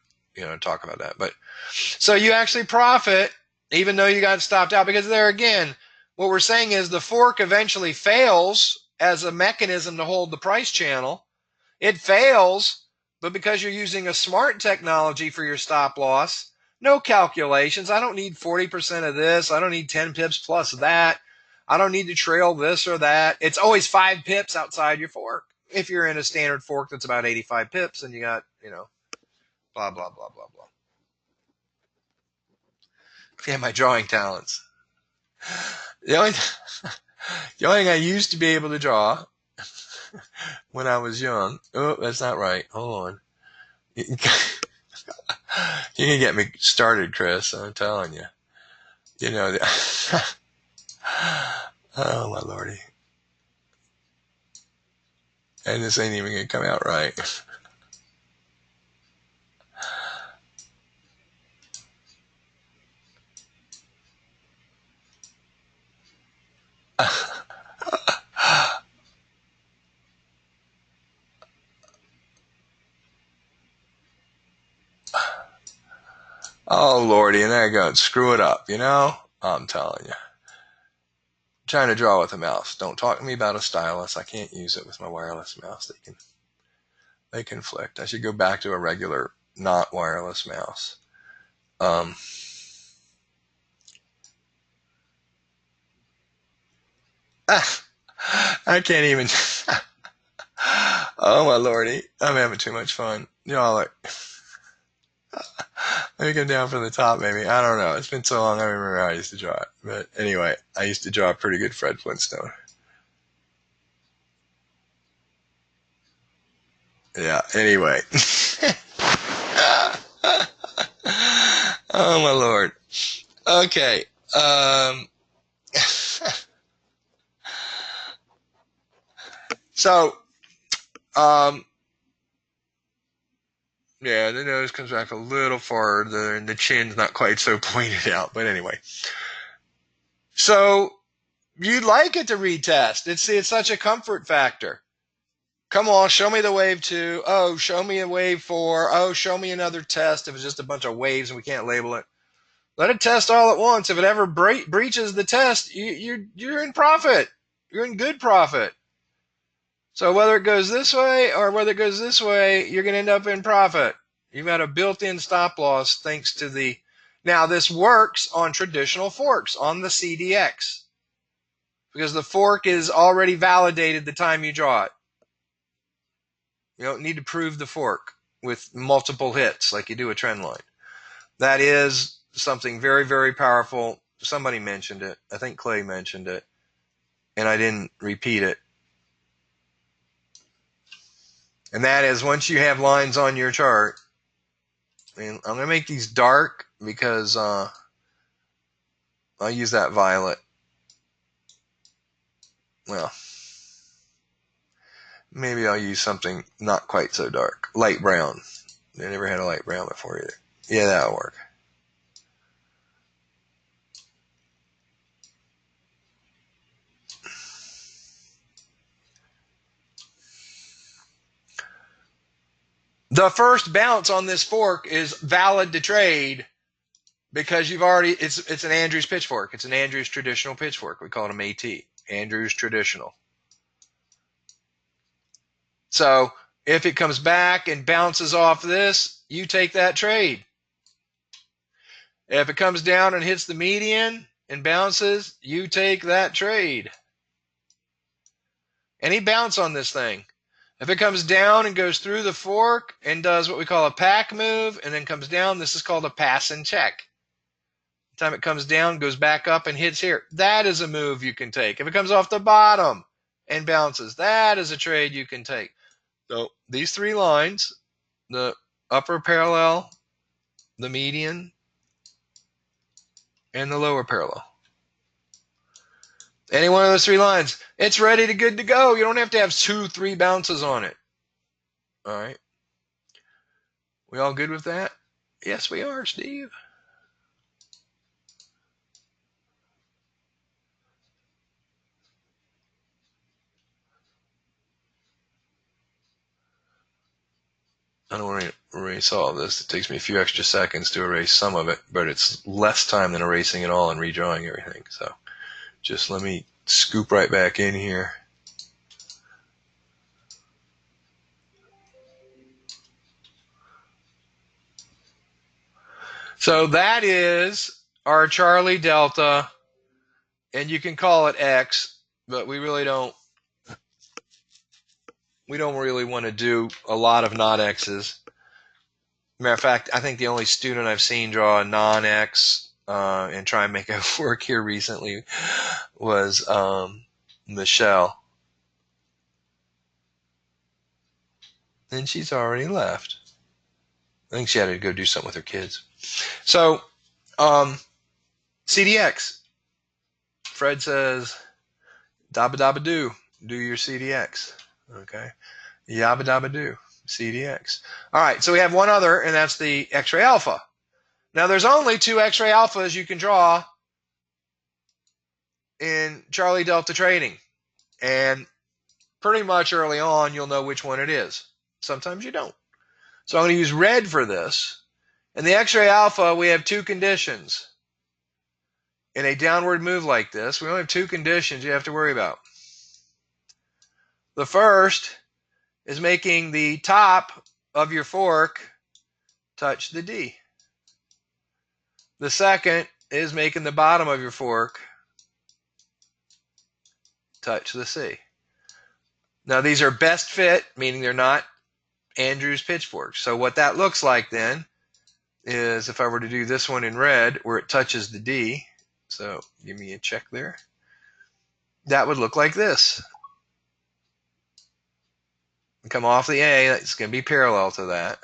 talk about that. But so you actually profit even though you got stopped out, because there again, what we're saying is the fork eventually fails as a mechanism to hold the price channel. It fails, but because you're using a smart technology for your stop loss, no calculations. I don't need 40% of this. I don't need 10 pips plus that. I don't need to trail this or that. It's always 5 pips outside your fork. If you're in a standard fork that's about 85 pips and you got, blah, blah, blah, blah, blah. Yeah, my drawing talents. The only thing I used to be able to draw when I was young. Oh, that's not right. Hold on. You can get me started, Chris. I'm telling you. Oh, my lordy. And this ain't even going to come out right. Oh, lordy, and there you go. Screw it up, I'm telling you. I'm trying to draw with a mouse. Don't talk to me about a stylus. I can't use it with my wireless mouse. They conflict. I should go back to a regular, not wireless mouse. I can't even. Oh, my lordy. I'm having too much fun. Let me come down from the top, maybe. I don't know. It's been so long, I don't remember how I used to draw it. But anyway, I used to draw a pretty good Fred Flintstone. Yeah, anyway. Oh, my Lord. Okay. So, yeah, the nose comes back a little farther, and the chin's not quite so pointed out. But anyway. So, you'd like it to retest. It's such a comfort factor. Come on, show me the wave 2. Oh, show me a wave 4. Oh, show me another test if it's just a bunch of waves and we can't label it. Let it test all at once. If it ever breaches the test, you're in profit. You're in good profit. So whether it goes this way or whether it goes this way, you're going to end up in profit. You've got a built-in stop loss thanks to the... Now, this works on traditional forks, on the CDX, because the fork is already validated the time you draw it. You don't need to prove the fork with multiple hits like you do a trend line. That is something very, very powerful. Somebody mentioned it. I think Clay mentioned it, and I didn't repeat it. And that is, once you have lines on your chart, and I'm going to make these dark because I'll use that violet. Well, maybe I'll use something not quite so dark. Light brown. I never had a light brown before either. Yeah, that'll work. The first bounce on this fork is valid to trade because you've already, it's an Andrews pitchfork. It's an Andrews traditional pitchfork. We call it an AT, Andrews traditional. So if it comes back and bounces off this, you take that trade. If it comes down and hits the median and bounces, you take that trade. Any bounce on this thing. If it comes down and goes through the fork and does what we call a pack move and then comes down, this is called a pass and check. The time it comes down, goes back up and hits here. That is a move you can take. If it comes off the bottom and bounces, that is a trade you can take. So these three lines, the upper parallel, the median, and the lower parallel. Any one of those three lines, it's ready to good to go. You don't have to have 2, 3 bounces on it. All right. We all good with that? Yes, we are, Steve. I don't want to erase all of this. It takes me a few extra seconds to erase some of it, but it's less time than erasing it all and redrawing everything. So just let me scoop right back in here. So that is our Charlie Delta, and you can call it X, but we don't really want to do a lot of not X's. Matter of fact, I think the only student I've seen draw a non-X and try and make it work here recently was Michelle. And she's already left. I think she had to go do something with her kids. So, CDX. Fred says, dabba dabba do your CDX. Okay. Yabba dabba do, CDX. All right, so we have one other, and that's the X-ray alpha. Now, there's only 2 X-ray alphas you can draw in Charlie Delta trading. And pretty much early on, you'll know which one it is. Sometimes you don't. So I'm going to use red for this. In the X-ray alpha, we have 2 conditions. In a downward move like this, we only have 2 conditions you have to worry about. The first is making the top of your fork touch the D. The second is making the bottom of your fork touch the C. Now these are best fit, meaning they're not Andrews pitchforks. So what that looks like then is, if I were to do this one in red where it touches the D, so give me a check there, that would look like this. Come off the A, it's going to be parallel to that.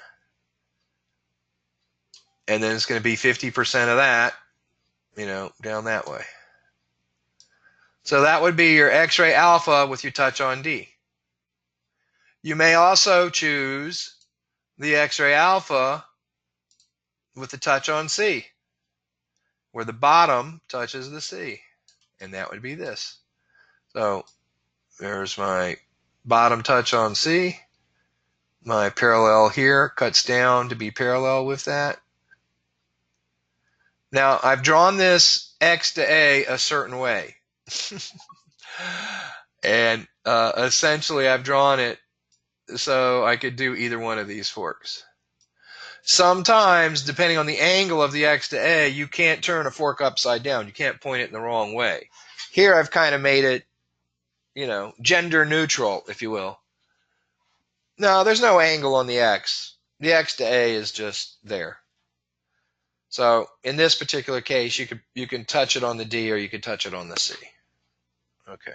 And then it's going to be 50% of that, down that way. So that would be your X-ray alpha with your touch on D. You may also choose the X-ray alpha with the touch on C, where the bottom touches the C. And that would be this. So there's my bottom touch on C. My parallel here cuts down to be parallel with that. Now, I've drawn this X to A certain way. And essentially, I've drawn it so I could do either one of these forks. Sometimes, depending on the angle of the X to A, you can't turn a fork upside down. You can't point it in the wrong way. Here, I've kind of made it, gender neutral, if you will. No, there's no angle on the X. The X to A is just there. So in this particular case, you can touch it on the D or you can touch it on the C. Okay.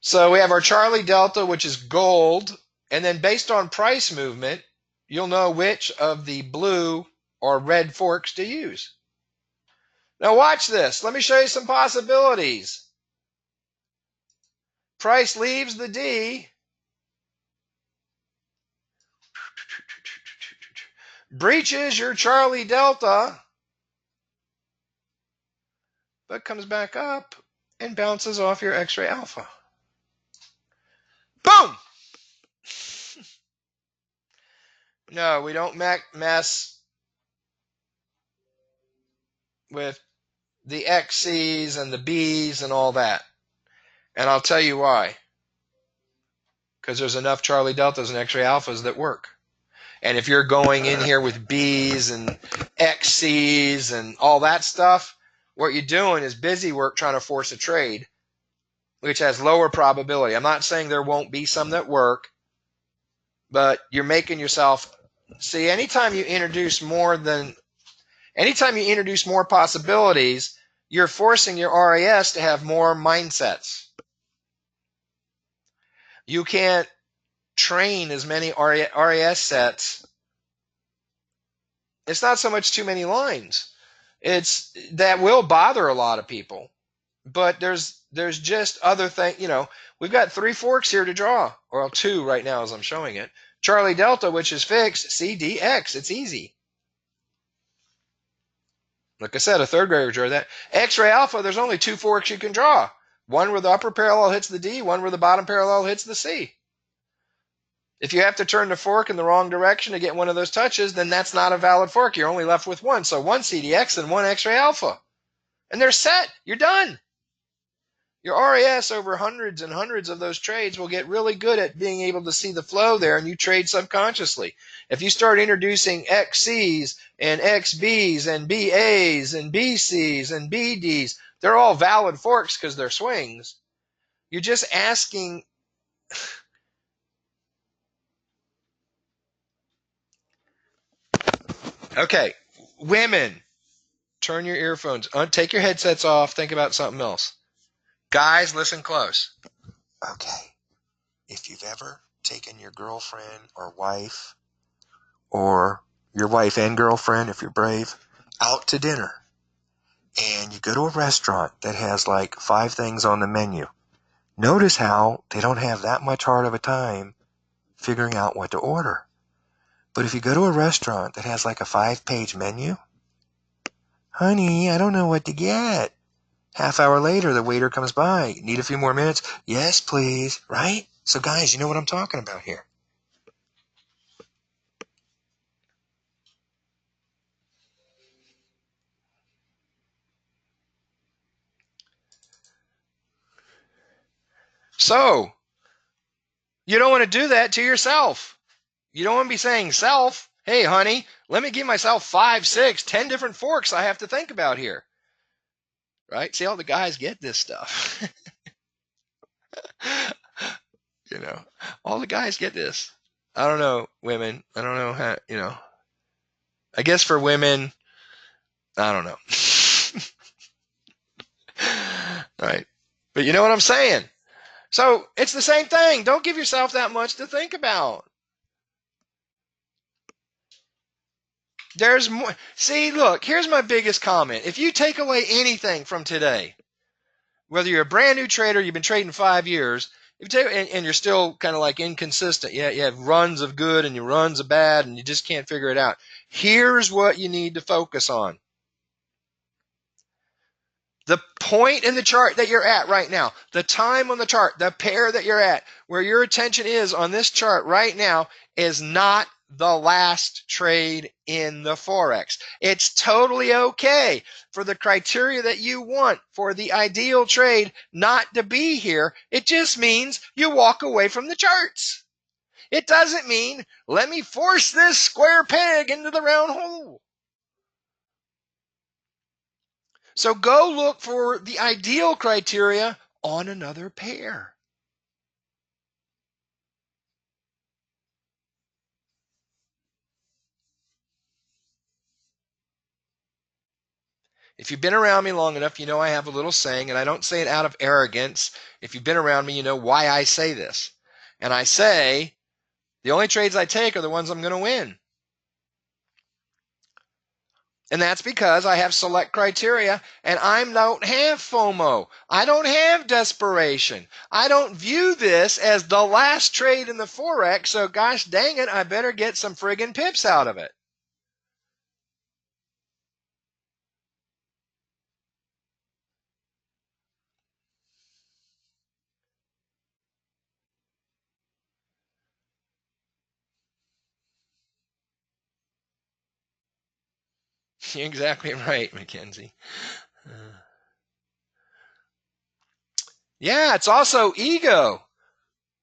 So we have our Charlie Delta, which is gold, and then based on price movement, you'll know which of the blue or red forks to use. Now watch this. Let me show you some possibilities. Price leaves the D, breaches your Charlie Delta, but comes back up and bounces off your X-ray alpha. Boom! No, we don't mess with the XCs and the Bs and all that. And I'll tell you why. Because there's enough Charlie Deltas and X-ray alphas that work. And if you're going in here with Bs and XCs and all that stuff, what you're doing is busy work trying to force a trade, which has lower probability. I'm not saying there won't be some that work, but you're making yourself... See, anytime you introduce more possibilities, you're forcing your RAS to have more mindsets. You can't train as many RAS sets. It's not so much too many lines. That will bother a lot of people. But there's just other things. We've got 3 forks here to draw, or 2 right now as I'm showing it. Charlie Delta, which is fixed, C, D, X. It's easy. Like I said, a third grader drew that. X-ray alpha, there's only 2 forks you can draw. One where the upper parallel hits the D, one where the bottom parallel hits the C. If you have to turn the fork in the wrong direction to get one of those touches, then that's not a valid fork. You're only left with one. So 1 CDX and 1 X-ray alpha. And they're set. You're done. Your RAS over hundreds and hundreds of those trades will get really good at being able to see the flow there, and you trade subconsciously. If you start introducing XCs and XBs and BAs and BCs and BDs, they're all valid forks because they're swings. You're just asking... Okay, women, turn your earphones, take your headsets off, think about something else. Guys, listen close. Okay, if you've ever taken your girlfriend or wife, or your wife and girlfriend, if you're brave, out to dinner, and you go to a restaurant that has like 5 things on the menu, notice how they don't have that much hard of a time figuring out what to order. But if you go to a restaurant that has like a 5-page menu, honey, I don't know what to get. Half hour later, the waiter comes by. Need a few more minutes? Yes, please. Right? So guys, you know what I'm talking about here. So, you don't want to do that to yourself. You don't want to be saying, self, hey, honey, let me give myself 5, 6, 10 different forks I have to think about here. Right? See, all the guys get this stuff. All the guys get this. I don't know, women. I don't know how, I guess for women, I don't know. Right? But you know what I'm saying? So it's the same thing. Don't give yourself that much to think about. There's more. See, look, here's my biggest comment. If you take away anything from today, whether you're a brand new trader, you've been trading 5 years, if you take, and you're still kind of like inconsistent, you have runs of good and your runs of bad, and you just can't figure it out. Here's what you need to focus on. The point in the chart that you're at right now, the time on the chart, the pair that you're at, where your attention is on this chart right now is not the last trade in the Forex. It's totally okay for the criteria that you want for the ideal trade not to be here. It just means you walk away from the charts. It doesn't mean let me force this square peg into the round hole. So go look for the ideal criteria on another pair. If you've been around me long enough, you know I have a little saying, and I don't say it out of arrogance. If you've been around me, you know why I say this. And I say, the only trades I take are the ones I'm going to win. And that's because I have select criteria and I don't have FOMO. I don't have desperation. I don't view this as the last trade in the Forex, so gosh dang it, I better get some friggin' pips out of it. You're exactly right, Mackenzie. Yeah, it's also ego.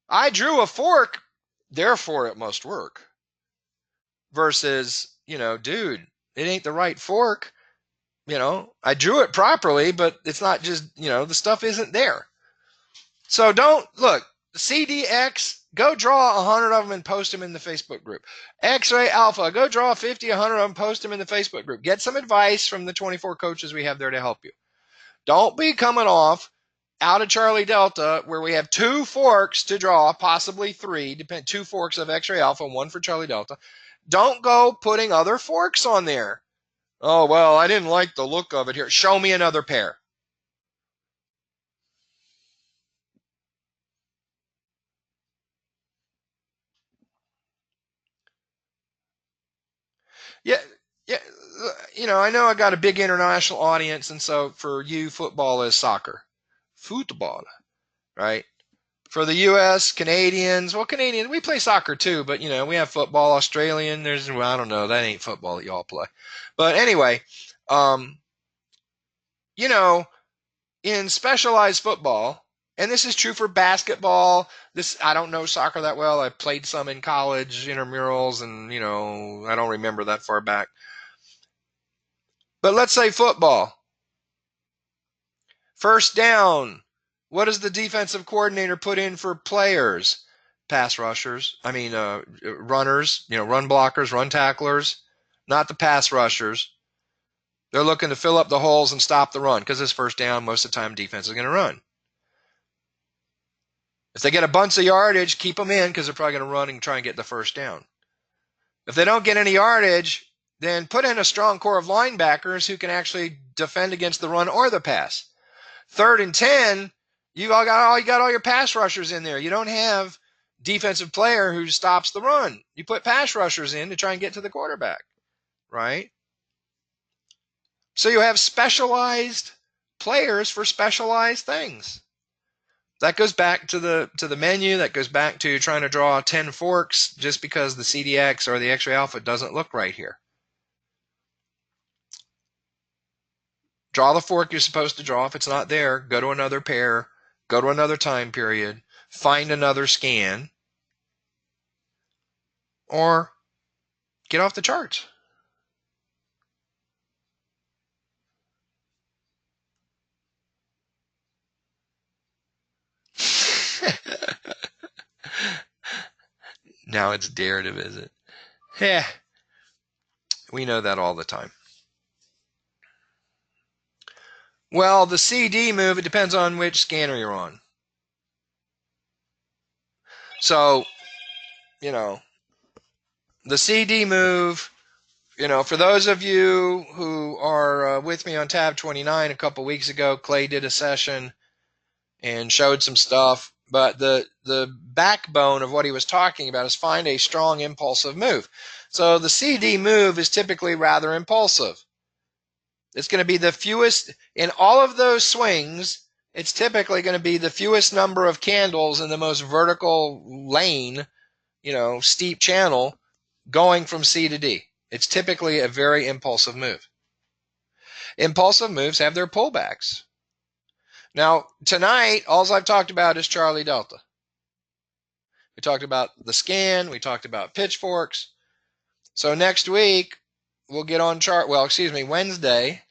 I drew a fork, therefore it must work. Versus, dude, it ain't the right fork. I drew it properly, but it's not just, the stuff isn't there. So don't, look, CDX, go draw 100 of them and post them in the Facebook group. X-Ray Alpha, go draw 50, 100 of them, post them in the Facebook group. Get some advice from the 24 coaches we have there to help you. Don't be coming off out of Charlie Delta where we have 2 forks to draw, possibly 3, 2 forks of X-Ray Alpha, 1 for Charlie Delta. Don't go putting other forks on there. Oh, well, I didn't like the look of it here. Show me another pair. Yeah, yeah. I know I got a big international audience, and so for you, football is soccer. Football, right? For the U.S., Canadians, we play soccer too, but, we have football. Australian, I don't know, that ain't football that y'all play. But anyway, in specialized football, and this is true for basketball. I don't know soccer that well. I played some in college, intramurals, and, I don't remember that far back. But let's say football. First down. What does the defensive coordinator put in for players? Pass rushers. Runners, run blockers, run tacklers, not the pass rushers. They're looking to fill up the holes and stop the run because this first down, most of the time, defense is going to run. If they get a bunch of yardage, keep them in because they're probably going to run and try and get the first down. If they don't get any yardage, then put in a strong core of linebackers who can actually defend against the run or the pass. 3rd and 10, you got all your pass rushers in there. You don't have defensive player who stops the run. You put pass rushers in to try and get to the quarterback, right? So you have specialized players for specialized things. That goes back to the menu. That goes back to trying to draw 10 forks just because the CDX or the X-Ray Alpha doesn't look right here. Draw the fork you're supposed to draw. If it's not there, go to another pair, go to another time period, find another scan, or get off the charts. Now it's dare to visit. Yeah, we know that all the time. Well, the CD move, it depends on which scanner you're on. So, the CD move, for those of you who are with me on tab 29 a couple weeks ago, Clay did a session and showed some stuff. But the backbone of what he was talking about is find a strong impulsive move. So the CD move is typically rather impulsive. It's going to be the fewest in all of those swings. It's typically going to be the fewest number of candles in the most vertical lane, steep channel going from C to D. It's typically a very impulsive move. Impulsive moves have their pullbacks. Now, tonight, all I've talked about is Charlie Delta. We talked about the scan. We talked about pitchforks. So next week, we'll get on Wednesday,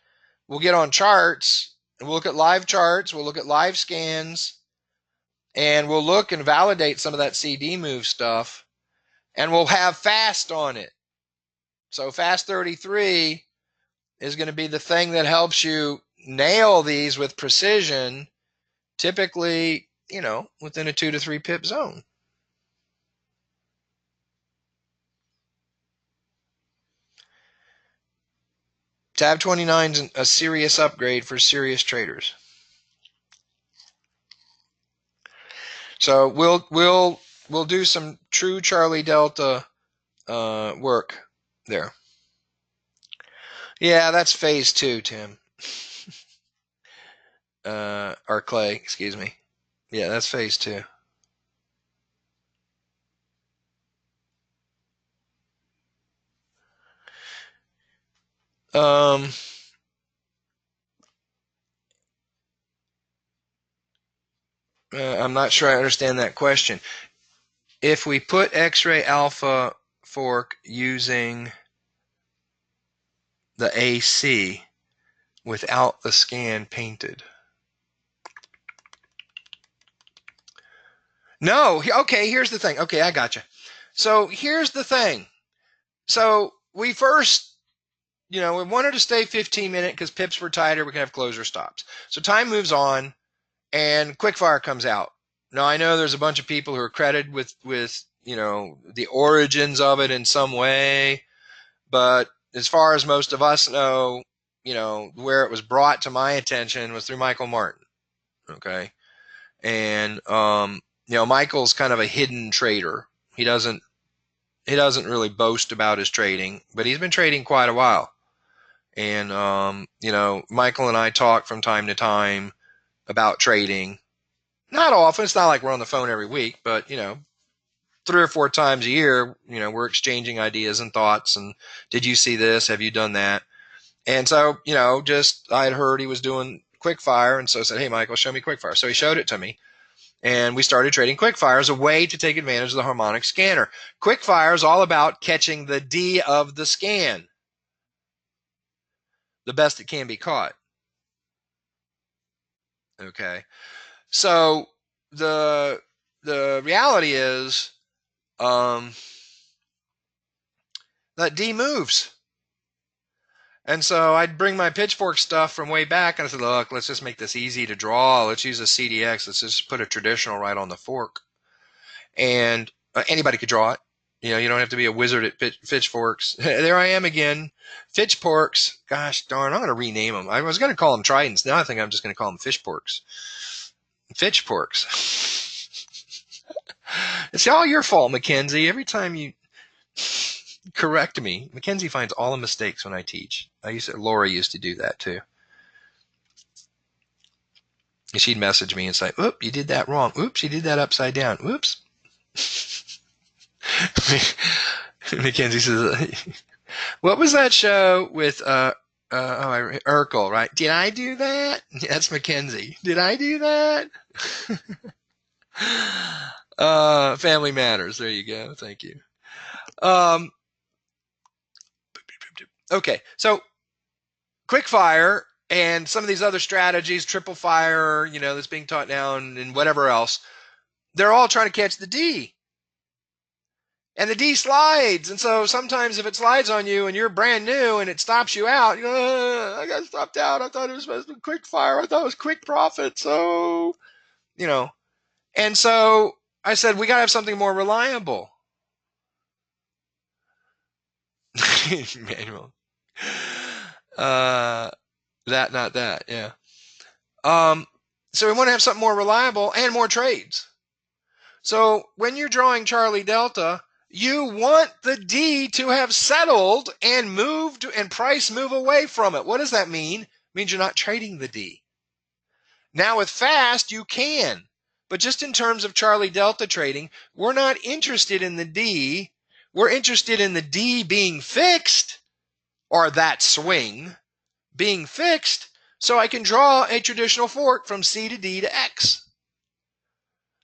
we'll get on charts, and we'll look at live charts, we'll look at live scans, and we'll look and validate some of that CD move stuff, and we'll have fast on it. So fast 33 is going to be the thing that helps you nail these with precision, typically, within a 2 to 3 pip zone. Tab 29 is a serious upgrade for serious traders. So we'll do some true Charlie Delta work there. Yeah, that's phase 2, Tim. Or Clay, excuse me. Yeah, that's phase 2. I'm not sure I understand that question. If we put X-ray alpha fork using the AC without the scan painted. No, okay, here's the thing. Okay, I gotcha. So here's the thing. So we first, we wanted to stay 15-minute because pips were tighter. We can have closer stops. So time moves on, and quickfire comes out. Now I know there's a bunch of people who are credited with the origins of it in some way, but as far as most of us know, where it was brought to my attention was through Michael Martin. Okay, and Michael's kind of a hidden trader. He doesn't really boast about his trading, but he's been trading quite a while. And Michael and I talk from time to time about trading. Not often. It's not like we're on the phone every week, but 3 or 4 times a year, we're exchanging ideas and thoughts. And did you see this? Have you done that? And so, I had heard he was doing quickfire, and so I said, hey, Michael, show me quickfire. So he showed it to me, and we started trading quickfire as a way to take advantage of the harmonic scanner. Quickfire is all about catching the D of the scan, the best it can be caught. Okay, so the reality is that D moves. And so I'd bring my pitchfork stuff from way back, and I said, look, let's just make this easy to draw. Let's use a CDX. Let's just put a traditional right on the fork. And anybody could draw it. You don't have to be a wizard at pitchforks. There I am again. Pitchforks. Gosh darn, I'm going to rename them. I was going to call them tridents. Now I think I'm just going to call them fishporks. Fishporks. It's all your fault, Mackenzie. Every time you correct me, Mackenzie finds all the mistakes when I teach. Laura used to do that too. And she'd message me and say, "Oop, you did that wrong. Oops, you did that upside down. Oops." Mackenzie says, "What was that show with Urkel, right? Did I do that?" That's Mackenzie. Did I do that? Family Matters. There you go. Thank you. Okay, so quickfire and some of these other strategies, triple fire, that's being taught now and whatever else, they're all trying to catch the D. And the D slides. And so sometimes if it slides on you and you're brand new and it stops you out, you go, I got stopped out. I thought it was supposed to be quickfire. I thought it was quick profit. So, And so I said, we got to have something more reliable. Manual. Not that, yeah. So we want to have something more reliable and more trades. So when you're drawing Charlie Delta, You want the D to have settled and moved and price move away from it. What does that mean? It means you're not trading the D. Now with fast, you can. But just in terms of Charlie Delta trading, we're not interested in the D. We're interested in the D being fixed, or that swing being fixed, so I can draw a traditional fork from C to D to X.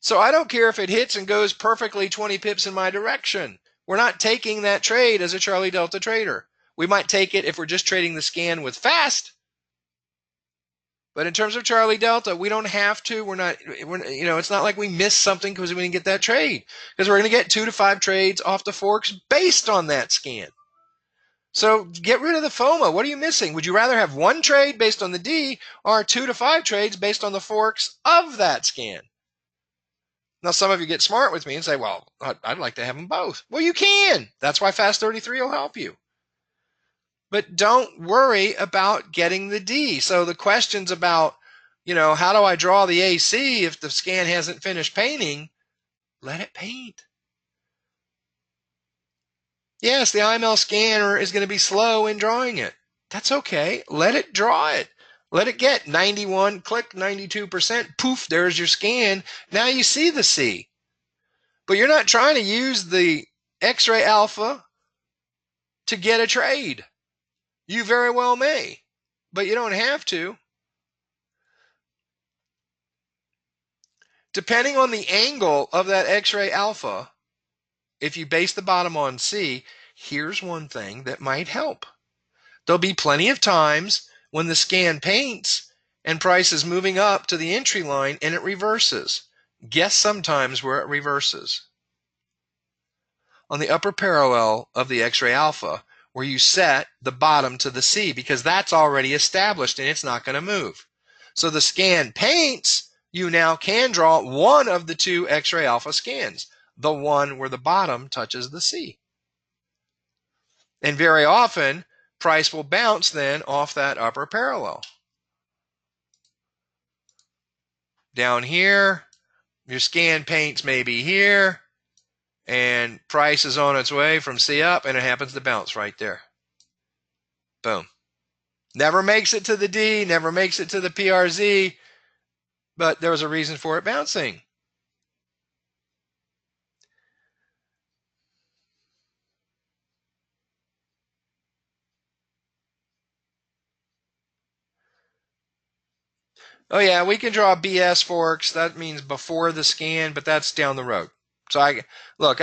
So I don't care if it hits and goes perfectly 20 pips in my direction. We're not taking that trade as a Charlie Delta trader. We might take it if we're just trading the scan with fast. But in terms of Charlie Delta, we don't have to. It's not like we missed something because we didn't get that trade. Because we're going to get 2 to 5 trades off the forks based on that scan. So get rid of the FOMO. What are you missing? Would you rather have 1 trade based on the D or 2 to 5 trades based on the forks of that scan? Now, some of you get smart with me and say, well, I'd like to have them both. Well, you can. That's why Fast 33 will help you. But don't worry about getting the D. So the questions about, how do I draw the AC if the scan hasn't finished painting? Let it paint. Yes, the IML scanner is going to be slow in drawing it. That's okay. Let it draw it. Let it get 91, click 92%. Poof, there's your scan. Now you see the C. But you're not trying to use the X-ray alpha to get a trade. You very well may, but you don't have to. Depending on the angle of that X-ray alpha, if you base the bottom on C, here's one thing that might help. There'll be plenty of times when the scan paints and price is moving up to the entry line and it reverses. Guess sometimes where it reverses. On the upper parallel of the X-ray alpha, where you set the bottom to the C, because that's already established and it's not going to move. So the scan paints, you now can draw one of the 2 X-ray alpha scans, the one where the bottom touches the C. And very often, price will bounce then off that upper parallel. Down here, your scan paints maybe here, and price is on its way from C up, and it happens to bounce right there. Boom. Never makes it to the D, never makes it to the PRZ, but there was a reason for it bouncing. Oh yeah, we can draw BS forks. That means before the scan, but that's down the road. So I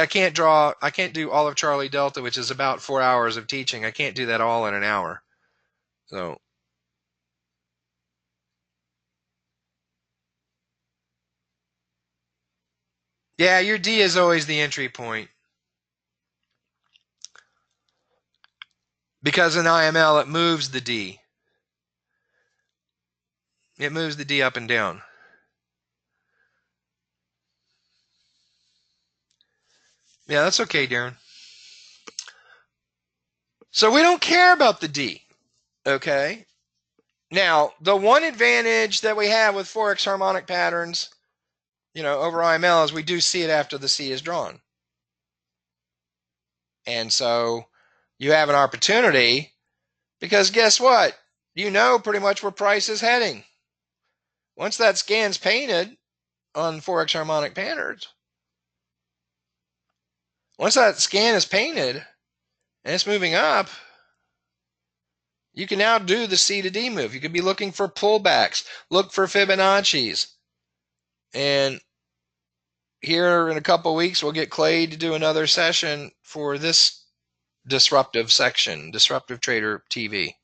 can't do all of Charlie Delta, which is about 4 hours of teaching. I can't do that all in an hour. So yeah, your D is always the entry point. Because in IML, it moves the D. It moves the D up and down. Yeah, that's okay, Darren. So we don't care about the D, okay? Now, the one advantage that we have with Forex harmonic patterns, over IML is we do see it after the C is drawn. And so you have an opportunity because guess what? You know pretty much where price is heading. Once that scan's painted on Forex harmonic patterns, once that scan is painted and it's moving up, you can now do the C to D move. You could be looking for pullbacks, look for Fibonacci's. And here in a couple of weeks, we'll get Clay to do another session for this disruptive section, Disruptive Trader TV.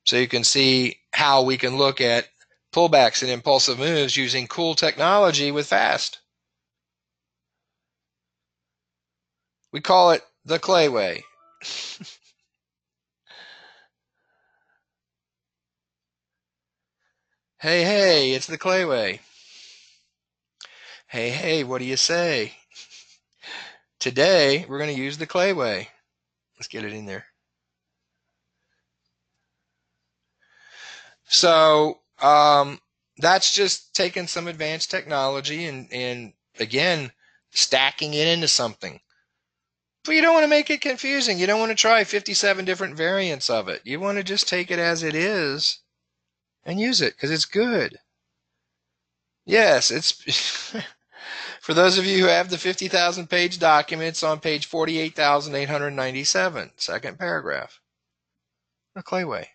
So you can see how we can look at pullbacks and impulsive moves using cool technology with fast. We call it the Clay way. Hey, it's the Clay way. Hey, what do you say? Today, we're going to use the Clay way. Let's get it in there. So, that's just taking some advanced technology and again, stacking it into something. But you don't want to make it confusing. You don't want to try 57 different variants of it. You want to just take it as it is and use it because it's good. Yes, it's for those of you who have the 50,000 page documents on page 48,897, second paragraph. A clayway.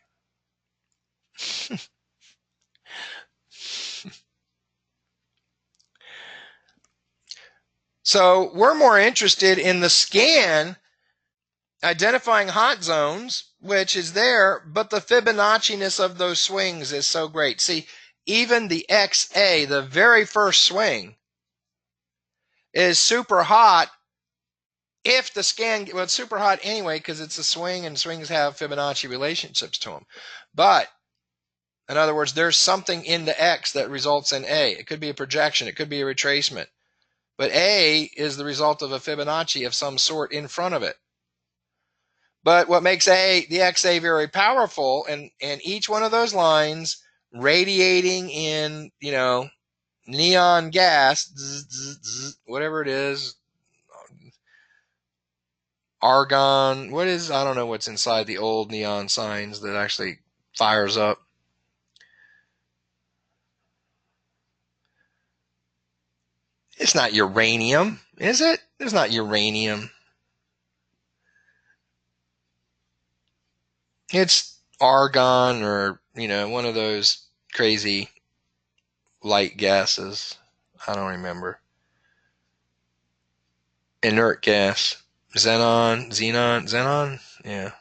So we're more interested in the scan identifying hot zones, which is there, but the Fibonacci-ness of those swings is so great. See, even the XA, the very first swing, is super hot if the scan, well, it's super hot anyway because it's a swing and swings have Fibonacci relationships to them. But, in other words, there's something in the X that results in A. It could be a projection. It could be a retracement. But A is the result of a Fibonacci of some sort in front of it. But what makes the XA very powerful, and each one of those lines radiating in, neon gas, whatever it is, argon, I don't know what's inside the old neon signs that actually fires up. It's not uranium, is it? It's not uranium. It's argon or, one of those crazy light gases. I don't remember. Inert gas. Xenon? Yeah.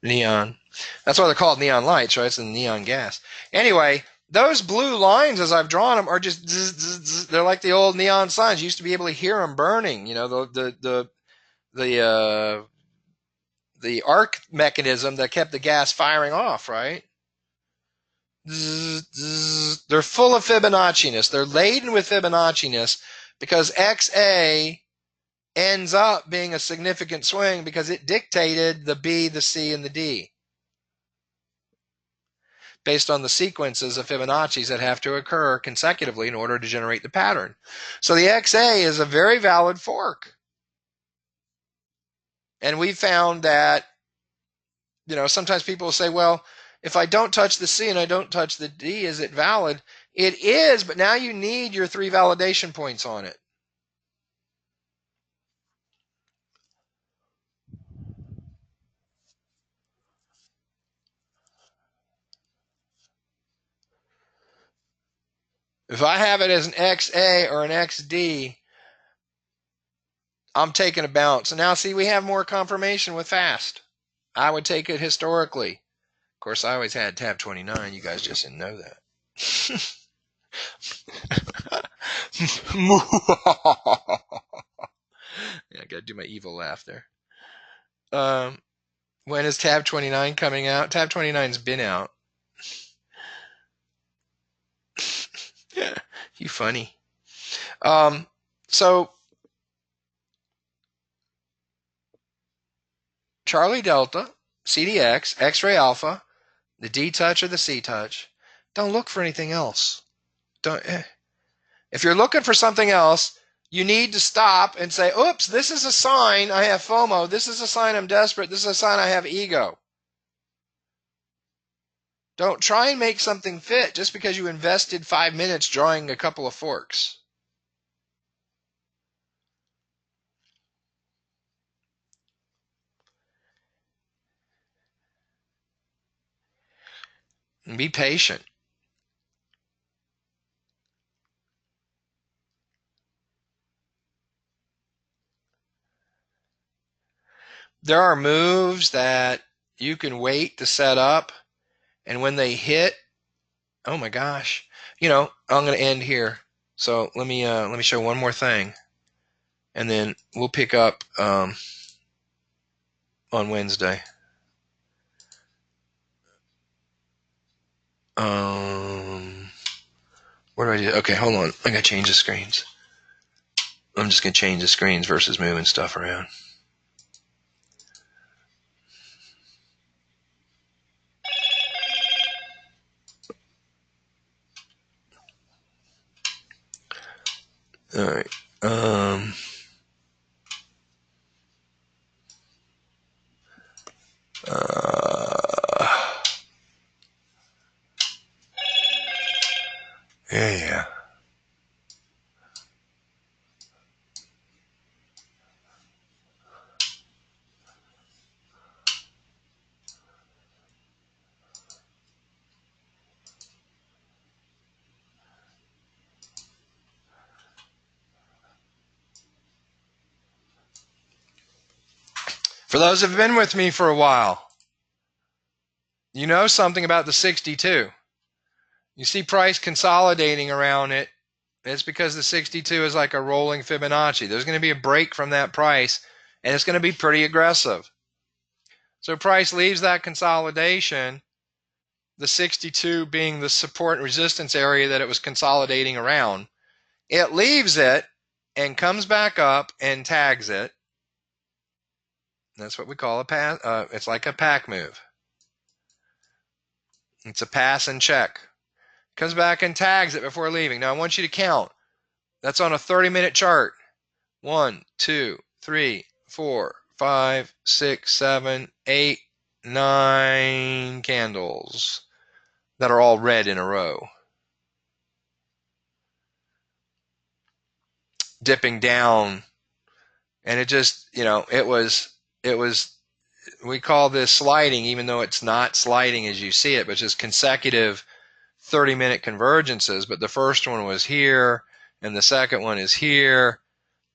Neon. That's why they're called neon lights, right? It's the neon gas. Anyway, those blue lines, as I've drawn them, are just zzz, zzz, zzz. They're like the old neon signs. You used to be able to hear them burning. The arc mechanism that kept the gas firing off, right? Zzz, zzz. They're full of Fibonacci-ness. They're laden with Fibonacci-ness because XA ends up being a significant swing because it dictated the B, the C, and the D based on the sequences of Fibonacci's that have to occur consecutively in order to generate the pattern. So the XA is a very valid fork. And we found that, sometimes people will say, well, if I don't touch the C and I don't touch the D, is it valid? It is, but now you need your 3 validation points on it. If I have it as an XA or an XD, I'm taking a bounce. And now, see, we have more confirmation with fast. I would take it historically. Of course, I always had tab 29. You guys just didn't know that. Yeah, I got to do my evil laugh there. When is tab 29 coming out? Tab 29's been out. Yeah, you funny. So Charlie Delta, CDX, X-ray Alpha, the D touch or the C touch. Don't look for anything else. If you're looking for something else, you need to stop and say, oops, this is a sign I have FOMO. This is a sign I'm desperate. This is a sign I have ego. Don't try and make something fit just because you invested 5 minutes drawing a couple of forks. And be patient. There are moves that you can wait to set up, and when they hit, oh my gosh, I'm going to end here. So let me show one more thing, and then we'll pick up on Wednesday. What do I do? Okay, hold on. I got to change the screens. I'm just going to change the screens versus moving stuff around. All right. Yeah. For those who have been with me for a while, you know something about the 62. You see price consolidating around it. It's because the 62 is like a rolling Fibonacci. There's going to be a break from that price, and it's going to be pretty aggressive. So price leaves that consolidation, the 62 being the support and resistance area that it was consolidating around. It leaves it and comes back up and tags it. That's what we call a pass. It's like a pack move. It's a pass and check. Comes back and tags it before leaving. Now I want you to count. That's on a 30-minute chart. 1, 2, 3, 4, 5, 6, 7, 8, 9 candles that are all red in a row. Dipping down. And it just, it was, we call this sliding, even though it's not sliding as you see it, but just consecutive 30-minute convergences. But the first one was here, and the second one is here,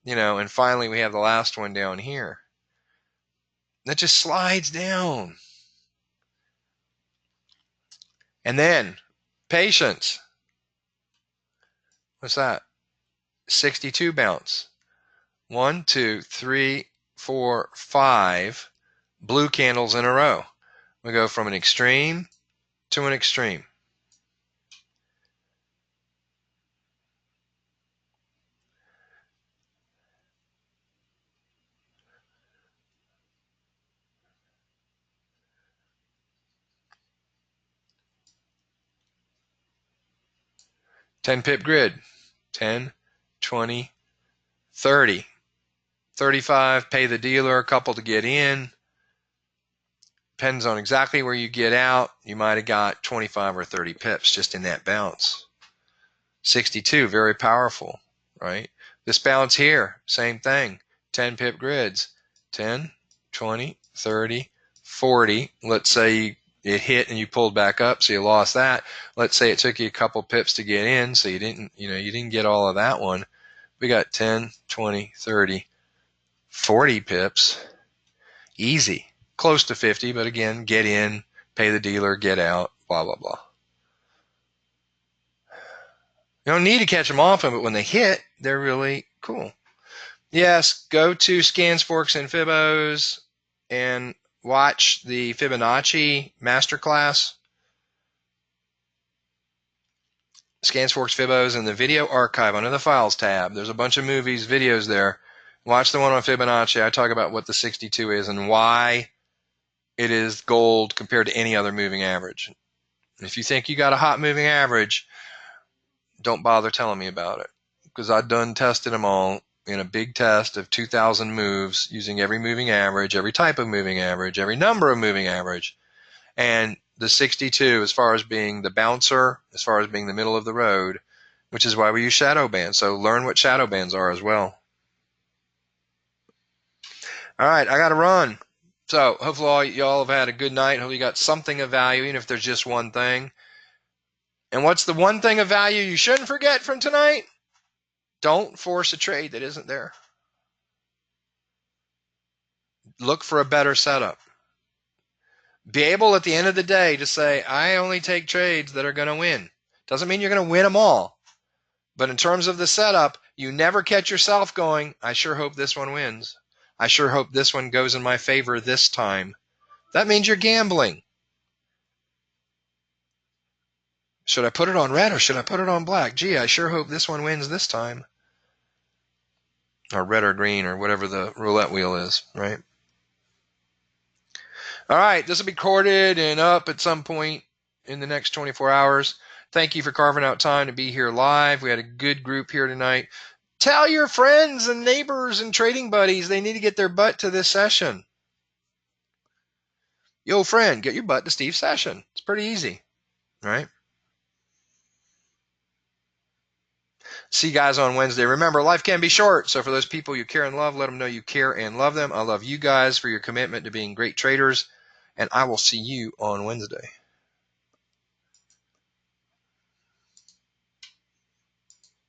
and finally we have the last one down here. That just slides down. And then, patience. What's that? 62 bounce. 1, 2, 3, 4, 5 blue candles in a row. We go from an extreme to an extreme. $10-pip grid. 10, 20, 30. 35, pay the dealer a couple to get in. Depends on exactly where you get out. You might have got 25 or 30 pips just in that bounce. 62, very powerful, right? This bounce here, same thing. 10-pip grids. 10, 20, 30, 40. Let's say it hit and you pulled back up, so you lost that. Let's say it took you a couple pips to get in, so you didn't get all of that one. We got 10, 20, 30, 40 pips. Easy. Close to 50, but again, get in, pay the dealer, get out, blah, blah, blah. You don't need to catch them often, but when they hit, they're really cool. Yes, go to Scans, Forks, and Fibos and watch the Fibonacci Masterclass. Scans, Forks, Fibos, and the video archive under the Files tab. There's a bunch of movies, videos there. Watch the one on Fibonacci. I talk about what the 62 is and why it is gold compared to any other moving average. If you think you got a hot moving average, don't bother telling me about it, because I've done tested them all in a big test of 2,000 moves using every moving average, every type of moving average, every number of moving average. And the 62 as far as being the bouncer, as far as being the middle of the road, which is why we use shadow bands. So learn what shadow bands are as well. All right, I got to run. So hopefully y'all have had a good night. Hopefully you got something of value, even if there's just one thing. And what's the one thing of value you shouldn't forget from tonight? Don't force a trade that isn't there. Look for a better setup. Be able at the end of the day to say, I only take trades that are going to win. Doesn't mean you're going to win them all. But in terms of the setup, you never catch yourself going, I sure hope this one wins. I sure hope this one goes in my favor this time. That means you're gambling. Should I put it on red or should I put it on black? Gee, I sure hope this one wins this time. Or red or green or whatever the roulette wheel is, right? All right, this will be recorded and up at some point in the next 24 hours. Thank you for carving out time to be here live. We had a good group here tonight. Tell your friends and neighbors and trading buddies they need to get their butt to this session. Yo, friend, get your butt to Steve's session. It's pretty easy, right? See you guys on Wednesday. Remember, life can be short. So for those people you care and love, let them know you care and love them. I love you guys for your commitment to being great traders. And I will see you on Wednesday.